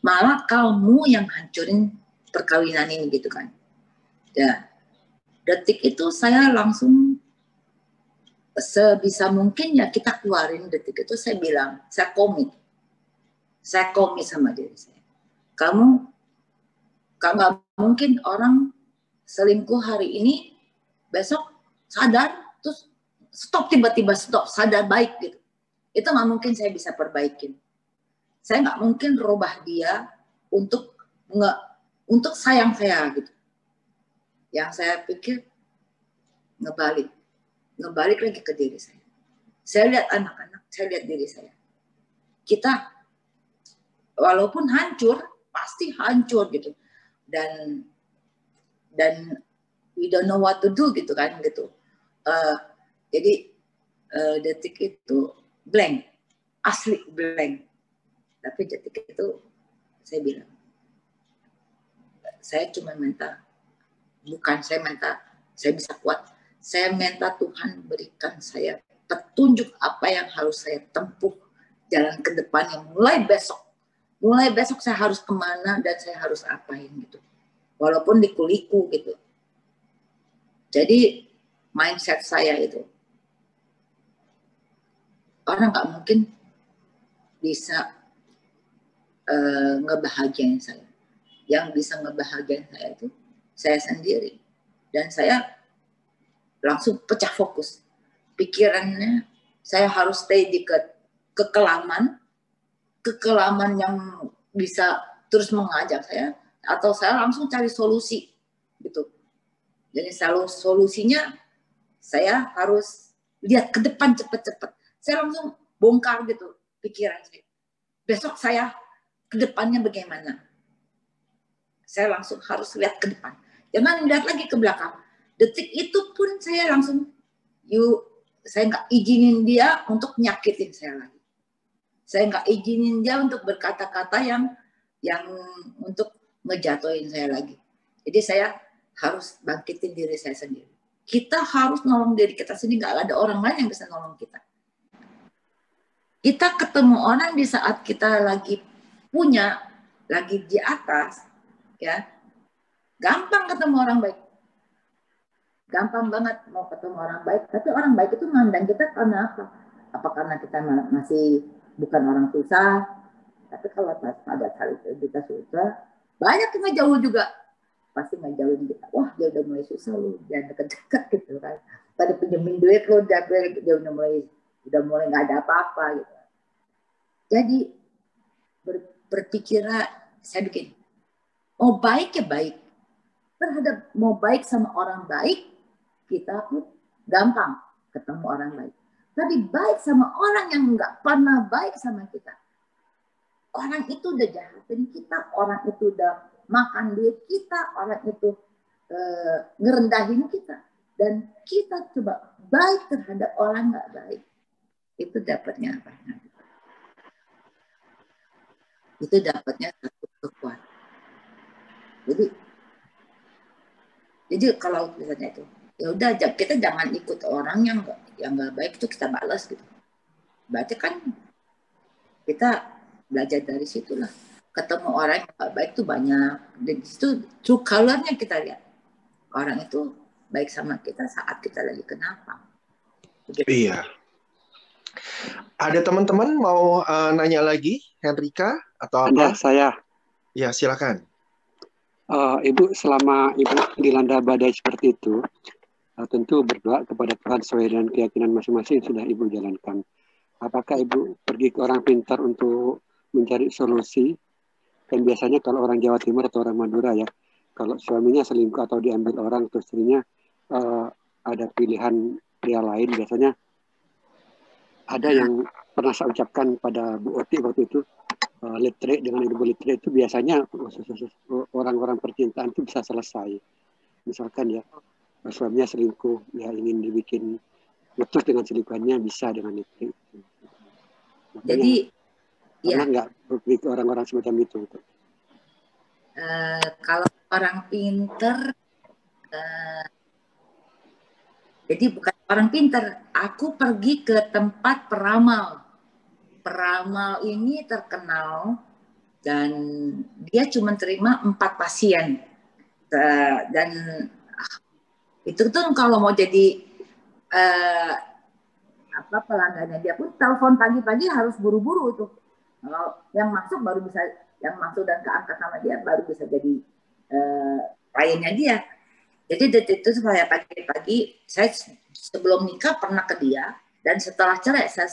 Malah kamu yang hancurin perkawinan ini gitu kan. Ya, detik itu saya langsung sebisa mungkin ya kita keluarin. Detik itu saya bilang, saya komit sama diri saya. Kamu nggak mungkin orang selingkuh hari ini, besok sadar, terus tiba-tiba stop, sadar baik gitu. Itu nggak mungkin saya bisa perbaikin. Saya nggak mungkin rubah dia untuk sayang saya gitu. Yang saya pikir ngebalik lagi ke diri saya. Saya lihat anak-anak, saya lihat diri saya. Kita walaupun hancur, pasti hancur gitu. Dan we don't know what to do gitu kan gitu. Jadi detik itu blank, asli blank. Tapi detik itu saya bilang, saya cuma minta, bukan saya minta saya bisa kuat, saya minta Tuhan berikan saya petunjuk apa yang harus saya tempuh jalan ke depan yang mulai besok saya harus kemana dan saya harus apain gitu. Walaupun liku-liku gitu. Jadi mindset saya itu, orang nggak mungkin bisa ngebahagiain saya. Yang bisa ngebahagiain saya itu saya sendiri. Dan saya langsung pecah fokus. Pikirannya saya harus stay di kekelaman yang bisa terus mengajak saya, atau saya langsung cari solusi gitu. Jadi solusinya saya harus lihat ke depan cepat-cepat. Saya langsung bongkar gitu pikiran saya. Besok saya ke depannya bagaimana? Saya langsung harus lihat ke depan. Jangan lihat lagi ke belakang. Detik itu pun saya langsung saya nggak izinin dia untuk nyakitin saya lagi. Saya nggak izinin dia untuk berkata-kata yang untuk ngejatuhin saya lagi. Jadi saya harus bangkitin diri saya sendiri. Kita harus nolong diri kita sendiri, nggak ada orang lain yang bisa nolong kita. Kita ketemu orang di saat kita lagi punya, lagi di atas, ya, gampang ketemu orang baik. Gampang banget mau ketemu orang baik, tapi orang baik itu mandang kita karena apa? Apa karena kita masih bukan orang susah? Tapi kalau pada saat kita susah, banyak yang ngejauh juga. Pasti ngejauhin kita. Wah, dia udah mulai susah lu, jangan deket-deket gitu kan. Pada pinjemin duit lu, dia udah mulai nggak ada apa-apa gitu. Jadi berpikirlah, saya bikin, mau baik ya baik. Terhadap mau baik sama orang baik, kita pun gampang ketemu orang baik. Tapi baik sama orang yang nggak pernah baik sama kita. Orang itu udah jahatin kita, orang itu udah makan duit kita, orang itu ngerendahin kita. Dan kita coba baik terhadap orang nggak baik. Itu dapatnya apa? Itu dapatnya satu kekuatan. Jadi kalau misalnya itu, ya udah kita jangan ikut orang yang nggak baik itu kita balas gitu. Berarti kan kita belajar dari situlah. Ketemu orang yang nggak baik itu banyak. Dan itu true color-nya kita lihat. Orang itu baik sama kita saat kita lagi kenapa. Begitu. Iya. Ada teman-teman mau nanya lagi, Henrika atau apa? Ada, saya. Ya, silakan. Ibu, selama Ibu dilanda badai seperti itu, tentu berdoa kepada Tuhan sesuai dengan keyakinan masing-masing sudah Ibu jalankan. Apakah Ibu pergi ke orang pintar untuk mencari solusi? Kan biasanya kalau orang Jawa Timur atau orang Madura ya, kalau suaminya selingkuh atau diambil orang atau istrinya, ada pilihan pria lain. Biasanya ada yang pernah saya ucapkan pada Bu Oti waktu itu, litre dengan Ibu litre itu biasanya orang-orang percintaan itu bisa selesai. Misalkan ya, suaminya selingkuh, ya ingin dibikin putus dengan selingkuhannya, bisa dengan litre. Jadi pernah nggak begitu orang-orang semacam itu? Kalau orang pinter, jadi bukan orang pinter. Aku pergi ke tempat peramal. Peramal ini terkenal dan dia cuma terima 4 pasien. Dan itu tuh kalau mau jadi pelanggannya dia pun telepon pagi-pagi harus buru-buru tuh. Kalau yang masuk baru bisa, yang masuk dan keangkat sama dia baru bisa jadi kliennya dia. Jadi itu saya pagi-pagi, saya sebelum nikah pernah ke dia, dan setelah cerai saya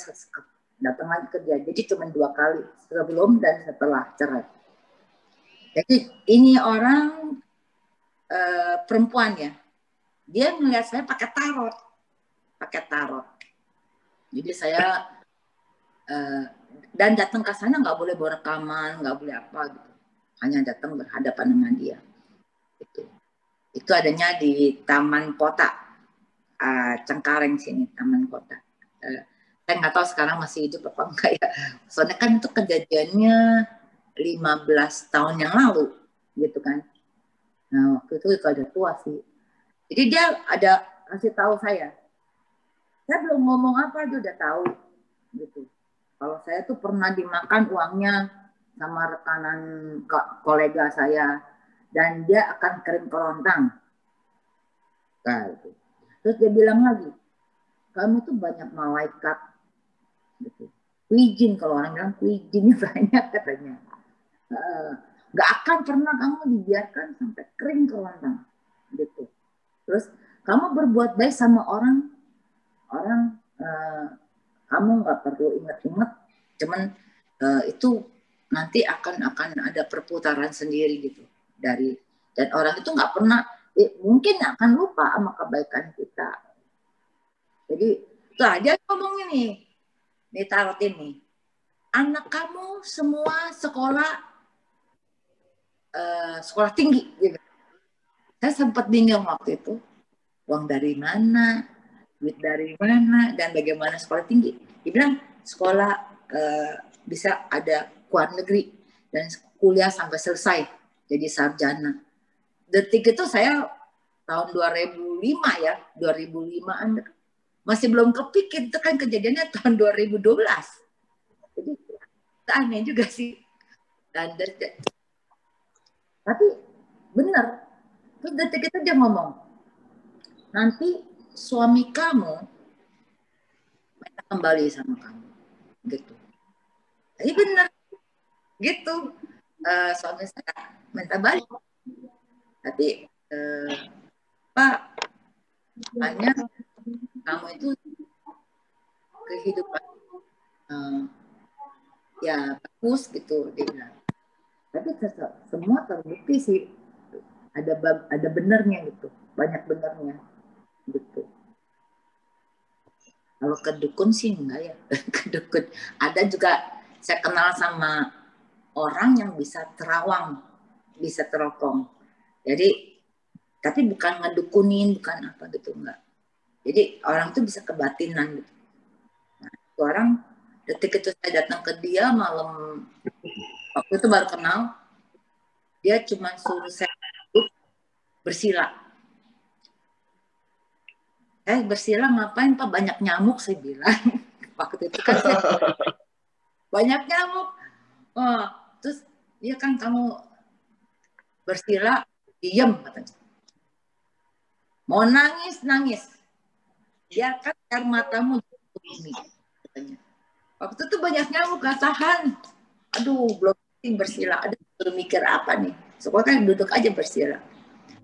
datang lagi ke dia. Jadi cuma 2 kali, sebelum dan setelah cerai. Jadi ini orang perempuan ya, dia melihat saya pakai tarot. Jadi saya dan datang ke sana nggak boleh bawa rekaman, nggak boleh apa gitu, hanya datang berhadapan dengan dia. Itu adanya di Taman Kota, Cengkareng sini, Taman Kota. Saya nggak tahu sekarang masih hidup apa enggak ya. Soalnya kan itu kejadiannya 15 tahun yang lalu, gitu kan. Nah waktu itu ada tua sih. Jadi dia ada kasih tahu saya belum ngomong apa dia udah tahu, gitu. Kalau saya tuh pernah dimakan uangnya sama rekanan kolega saya, dan dia akan kering kerontang. Nah, itu. Terus dia bilang lagi, kamu tuh banyak malaikat. Gitu. Kuijin, kalau orang bilang kuijinnya banyak katanya. Gak akan pernah kamu dibiarkan sampai kering kerontang. Gitu. Terus kamu berbuat baik sama orang kamu nggak perlu ingat-ingat, cuman itu nanti akan ada perputaran sendiri gitu dari, dan orang itu nggak pernah mungkin akan lupa sama kebaikan kita. Jadi tuh aja ngomong ini tarot ini, anak kamu semua sekolah tinggi gitu. Saya sempat bingung waktu itu, uang dari mana, duit dari mana, dan bagaimana sekolah tinggi. Dia bilang sekolah bisa ada luar negeri dan kuliah sampai selesai jadi sarjana. Detik itu saya tahun 2005 ya, 2005-an masih belum kepikir, itu kan kejadiannya tahun 2012. Jadi aneh juga sih. Tapi benar, terus detik itu dia ngomong, nanti suami kamu minta kembali sama kamu, gitu. Jadi benar, gitu. Suami saya minta balik. Tapi Pak, hanya kamu itu kehidupan ya bagus gitu, dia bilang. Tapi semua terbukti sih ada benernya gitu, banyak benernya gitu. Kalau ke dukun sih enggak ya. Ke dukun ada juga, saya kenal sama orang yang bisa terawang, bisa teropong. Jadi tapi bukan ngedukunin, bukan apa gitu, enggak. Jadi orang tuh bisa kebatinan gitu. Nah, itu orang detik itu saya datang ke dia malam, waktu itu baru kenal, dia cuma suruh saya bersila. Bersila ngapain Pak? Banyak nyamuk, saya bilang. Waktu itu kan saya banyak nyamuk. Oh, terus dia kan kamu bersila, diem katanya. Mau nangis, nangis. Biarkan air matamu ini, katanya. Waktu itu banyak nyamuk, gak tahan. Aduh, belum bersila. Aduh, belum mikir apa nih. Soalnya kan duduk aja bersila.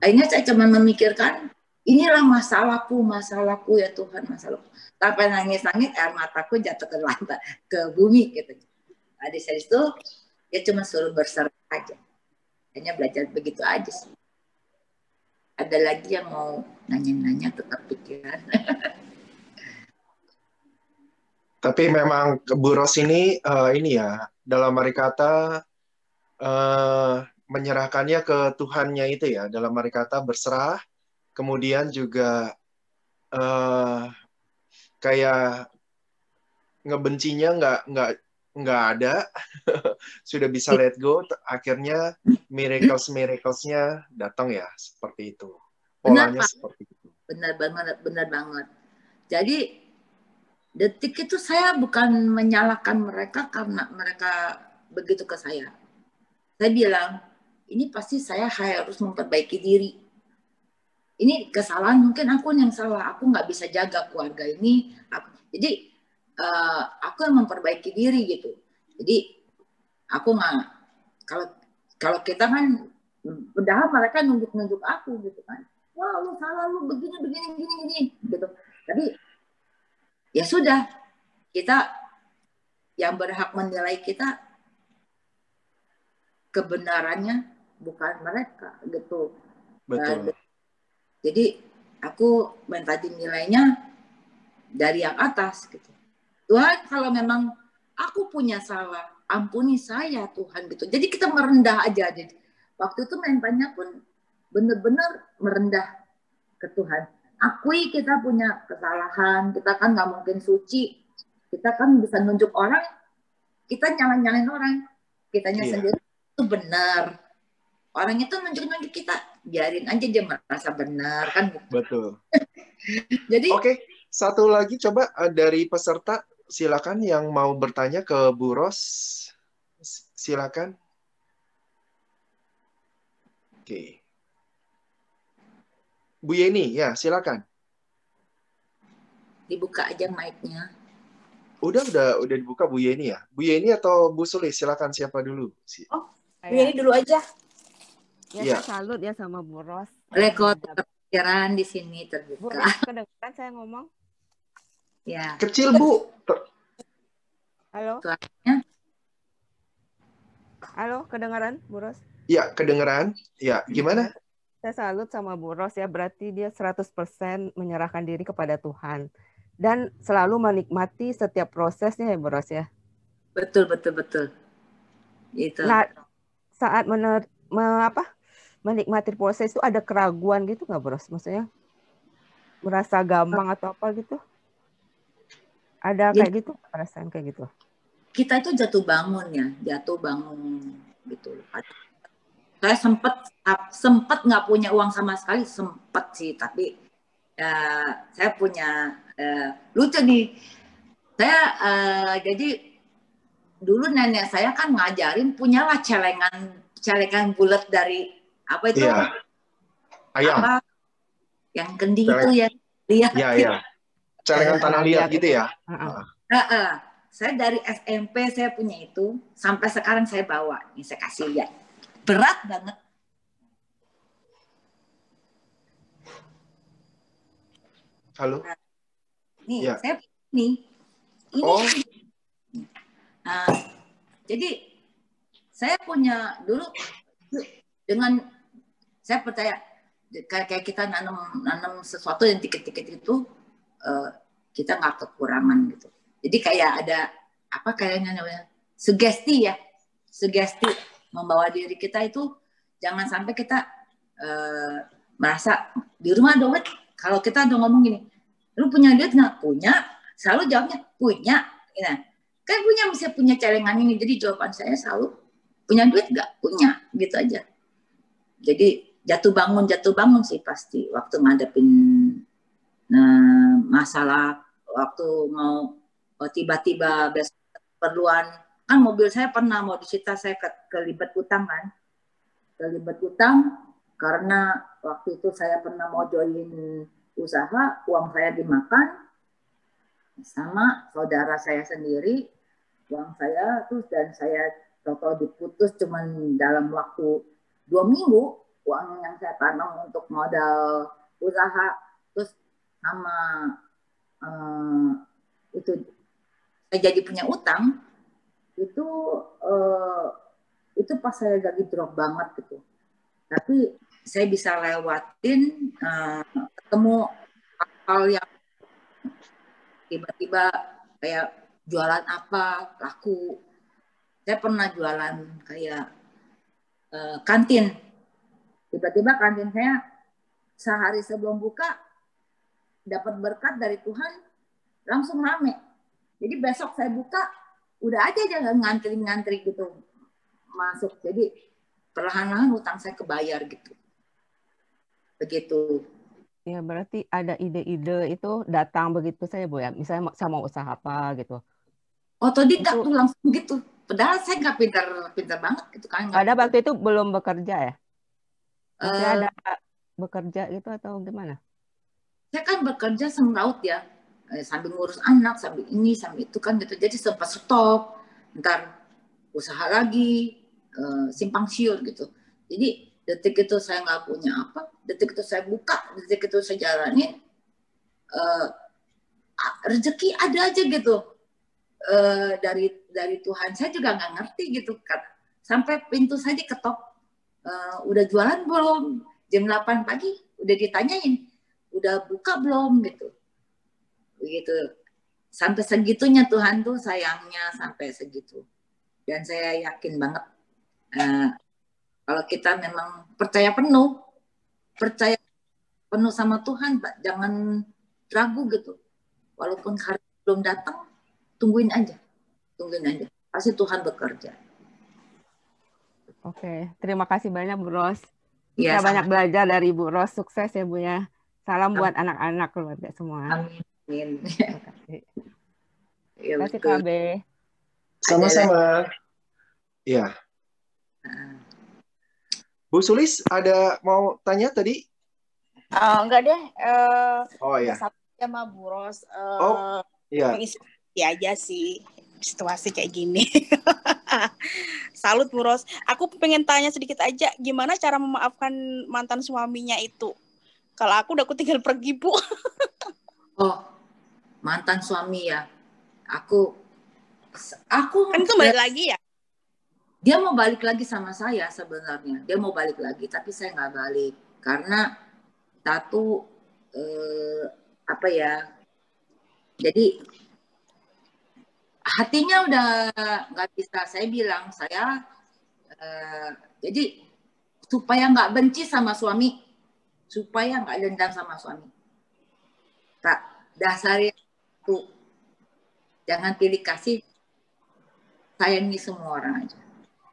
Akhirnya saya cuma memikirkan, inilah masalahku ya Tuhan, masalahku. Sampai nangis-nangis, air mataku jatuh ke lantai, ke bumi gitu. Nah, di situ dia cuma suruh berserah aja. Hanya belajar begitu aja sih. Ada lagi yang mau nanya-nanya tetap pikiran. Tapi memang Bu Ros ini ya, dalam arti kata menyerahkannya ke Tuhannya itu ya, dalam arti kata berserah, kemudian juga kayak ngebencinya nggak ada, sudah bisa let go, akhirnya miracles-nya datang ya, seperti itu. Polanya seperti itu. Benar banget. Jadi detik itu saya bukan menyalahkan mereka karena mereka begitu ke saya. Saya bilang, ini pasti saya harus memperbaiki diri. Ini kesalahan, mungkin aku yang salah. Aku nggak bisa jaga keluarga ini. Jadi aku yang memperbaiki diri gitu. Jadi aku nggak, kalau kita kan, padahal mereka nunjuk aku gitu kan. Wah, lu salah, lu begini gitu. Tapi ya sudah, kita yang berhak menilai kita kebenarannya bukan mereka gitu. Betul. Jadi aku minta nilainya dari yang atas gitu. Tuhan, kalau memang aku punya salah, ampuni saya Tuhan gitu. Jadi kita merendah aja. Jadi, waktu itu mintanya pun benar-benar merendah ke Tuhan. Akui kita punya kesalahan, kita kan nggak mungkin suci. Kita kan bisa nunjuk orang, kita nyalain orang. Kitanya sendiri itu benar. Orang itu nunjuk-nunjuk kita, biarin aja dia merasa benar kan. Betul. Jadi Oke, satu lagi coba dari peserta, silakan yang mau bertanya ke Bu Ros, silakan. Oke. Bu Yeni, ya silakan. Dibuka aja mic-nya. Udah dibuka Bu Yeni ya. Bu Yeni atau Bu Sulis, silakan siapa dulu? Oh, Bu Yeni dulu aja. Ya, saya salut ya sama Bu Ros. Rekor pikiran di sini terbuka. Bu Ros, kedengeran saya ngomong? Ya. Kecil Bu. Halo? Suaranya? Halo, kedengeran Bu Ros? Ya, kedengeran. Ya, gimana? Saya salut sama Bu Ros ya, berarti dia 100% menyerahkan diri kepada Tuhan. Dan selalu menikmati setiap prosesnya ya Bu Ros ya? Betul. Itu. Nah, saat menikmati proses itu ada keraguan gitu nggak Bu Ros? Maksudnya merasa gampang atau apa gitu? Ada kayak gitu, perasaan kayak gitu? Kita itu jatuh bangun gitu. Saya sempet nggak punya uang sama sekali, sempet sih, tapi saya punya lucu nih. Saya jadi dulu nenek saya kan ngajarin punyalah celengan bulat dari apa itu? Iya. Ayam. Apa yang kendi itu ya? Lihat. Iya. Celengan tanah liat gitu ya. Saya dari SMP saya punya itu, sampai sekarang saya bawa. Ini saya kasih lihat. Berat banget. Halo. Nih, Ya. saya ini. Jadi saya punya dulu dengan saya percaya kayak kita nanam sesuatu yang dikit-dikit itu kita nggak kekurangan gitu. Jadi kayak ada apa kayaknya namanya sugesti membawa diri kita itu jangan sampai kita merasa di rumah doang. Kalau kita udah ngomong gini, lu punya duit nggak? Punya. Selalu jawabnya punya. Nah, kan bisa punya celengan ini. Jadi jawaban saya selalu punya duit nggak? Punya, gitu aja. Jadi jatuh bangun sih pasti waktu ngadepin masalah, waktu mau tiba-tiba besok keperluan. Kan mobil saya pernah mau disita, saya kelibet utang kan. Kelibet utang karena waktu itu saya pernah mau join usaha, uang saya dimakan sama saudara saya sendiri, uang saya terus, dan saya total diputus cuman dalam waktu 2 minggu uang yang saya tanam untuk modal usaha, terus sama itu saya jadi punya utang itu pas saya lagi drop banget gitu. Tapi saya bisa lewatin ketemu hal yang tiba-tiba kayak jualan apa laku. Saya pernah jualan kayak kantin. Tiba-tiba kantin saya sehari sebelum buka dapat berkat dari Tuhan, langsung rame. Jadi besok saya buka udah aja jangan ngantri gitu masuk. Jadi perlahan-lahan utang saya kebayar gitu. Begitu. Ya, berarti ada ide-ide itu datang begitu saya, Bu ya. Misalnya saya mau usaha apa gitu. Otodidak tuh langsung gitu. Padahal saya nggak pintar banget gitu kan. Pada waktu itu belum bekerja ya? Masih ada bekerja gitu atau gimana? Saya kan bekerja semraut ya. Sambil ngurus anak, sambil ini, sambil itu kan gitu. Jadi sempat stop. Ntar usaha lagi, simpang siur gitu. Jadi detik itu saya nggak punya apa, detik itu saya buka, detik itu saya jalanin, rezeki ada aja gitu dari Tuhan. Saya juga nggak ngerti gitu kan. Sampai pintu saya diketok, udah jualan belum? Jam 8 pagi udah ditanyain, udah buka belum gitu. Begitu. Sampai segitunya Tuhan tuh sayangnya sampai segitu. Dan saya yakin banget kalau kita memang percaya penuh sama Tuhan, Pak, jangan ragu gitu. Walaupun hari belum datang, tungguin aja. Pasti Tuhan bekerja. Oke, terima kasih banyak Bu Ros. Ya, Kita banyak belajar dari Bu Ros. Sukses ya Bu ya. Salam buat anak-anak keluarga semua. Amin. Terima kasih. Ya, Terima kasih KB. Sama-sama. Ya. Bu Sulis ada mau tanya tadi? Enggak deh. Oh ya. Sama Bu Ros. Iya. Mengisi aja sih situasi kayak gini. Salut Bu Ros. Aku pengen tanya sedikit aja, gimana cara memaafkan mantan suaminya itu? Kalau aku tinggal pergi, Bu. Mantan suami ya. Aku kan kembali lagi ya. Dia mau balik lagi sama saya sebenarnya. Dia mau balik lagi, tapi saya nggak balik. Karena satu, jadi hatinya udah nggak bisa. Saya bilang, jadi supaya nggak benci sama suami, supaya nggak dendam sama suami. Tak, dasarnya tuh, jangan pilih kasih, sayangi semua orang aja.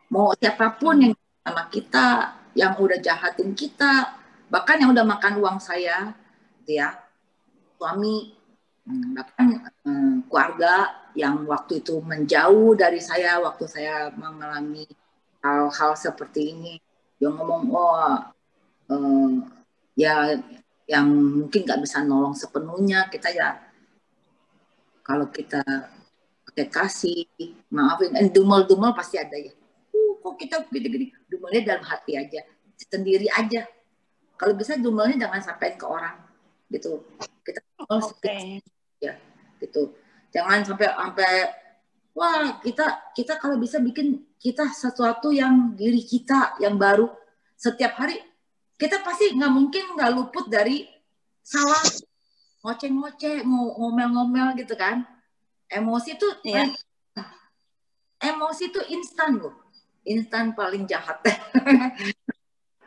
Mau siapapun yang sama kita, yang udah jahatin kita, bahkan yang udah makan uang saya, gitu ya, suami, bahkan keluarga yang waktu itu menjauh dari saya waktu saya mengalami hal-hal seperti ini. Dia ngomong, ya yang mungkin nggak bisa nolong sepenuhnya, kita ya kalau kita pakai kasih, maafin, dumel-dumel pasti ada ya. Kok kita gini-gini, dumelnya dalam hati aja, sendiri aja. Kalau bisa dumelnya jangan sampaikan ke orang, gitu. Kita ya, gitu. Jangan sampai wah kita kalau bisa bikin kita sesuatu yang diri kita yang baru setiap hari. Kita pasti nggak mungkin nggak luput dari salah, ngoceh-ngoceh, ngomel-ngomel gitu kan. Emosi itu emosi itu instan loh, instan paling jahat.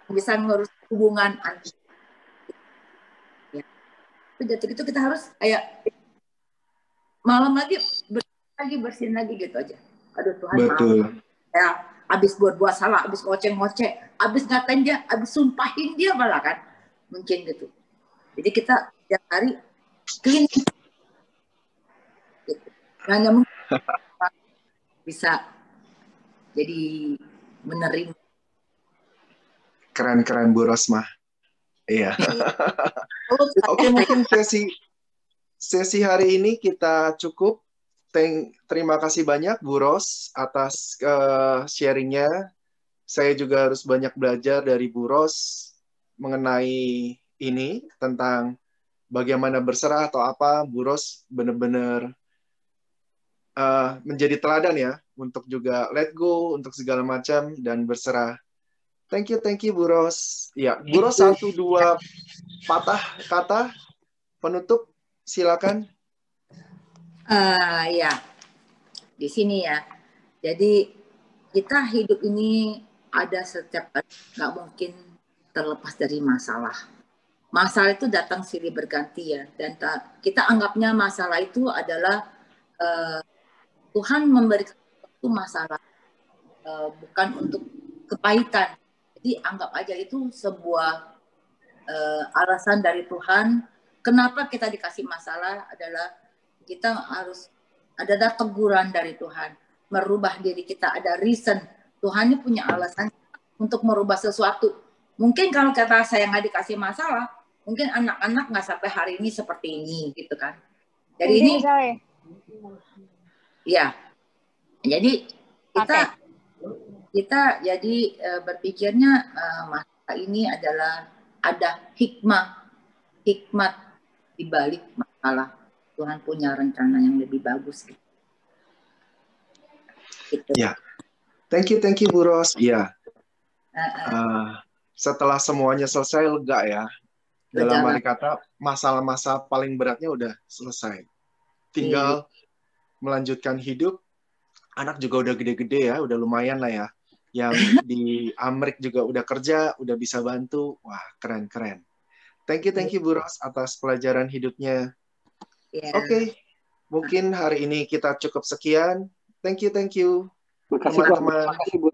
Bisa ngurus hubungan antar. Ya. Itu kita harus kayak malam lagi bersihin lagi gitu aja. Aduh Tuhan, Betul. maaf. Ya, abis buat salah, abis ngoceh-ngoceh, abis ngatain dia, abis sumpahin dia malah kan. Mungkin gitu. Jadi kita setiap hari clean. Gitu. Hanya mungkin bisa jadi menerima. Keren-keren Bu Rosmah. Iya. Oke, mungkin sesi hari ini kita cukup. Terima kasih banyak Bu Ros atas sharingnya. Saya juga harus banyak belajar dari Bu Ros mengenai ini tentang bagaimana berserah atau apa. Bu Ros benar-benar menjadi teladan ya untuk juga let go untuk segala macam dan berserah. Thank you Bu Ros. Ya, Bu Ros 1-2 patah kata penutup, silakan. Ya, di sini ya. Jadi kita hidup ini ada setiap hari, nggak mungkin terlepas dari masalah. Masalah itu datang silih berganti ya. Dan kita anggapnya masalah itu adalah Tuhan memberikan itu masalah, bukan untuk kepahitan. Jadi anggap aja itu sebuah alasan dari Tuhan. Kenapa kita dikasih masalah adalah kita harus ada teguran dari Tuhan, merubah diri kita, ada reason. Tuhan ini punya alasan untuk merubah sesuatu. Mungkin kalau kata saya nggak dikasih masalah, mungkin anak-anak nggak sampai hari ini seperti ini, gitu kan. Jadi ini, ya, jadi kita jadi berpikirnya masalah ini adalah ada hikmat di balik masalah. Tuhan punya rencana yang lebih bagus. Gitu. Ya, thank you Bu Ros. Ya, setelah semuanya selesai lega ya. Dalam arti kata masalah-masalah paling beratnya udah selesai. Tinggal melanjutkan hidup. Anak juga udah gede-gede ya, udah lumayan lah ya. Yang di Amerika juga udah kerja, udah bisa bantu. Wah, keren-keren. Thank you Bu Ros atas pelajaran hidupnya. Oke, mungkin hari ini kita cukup sekian. Thank you Makasih teman-teman. Makasih Bu.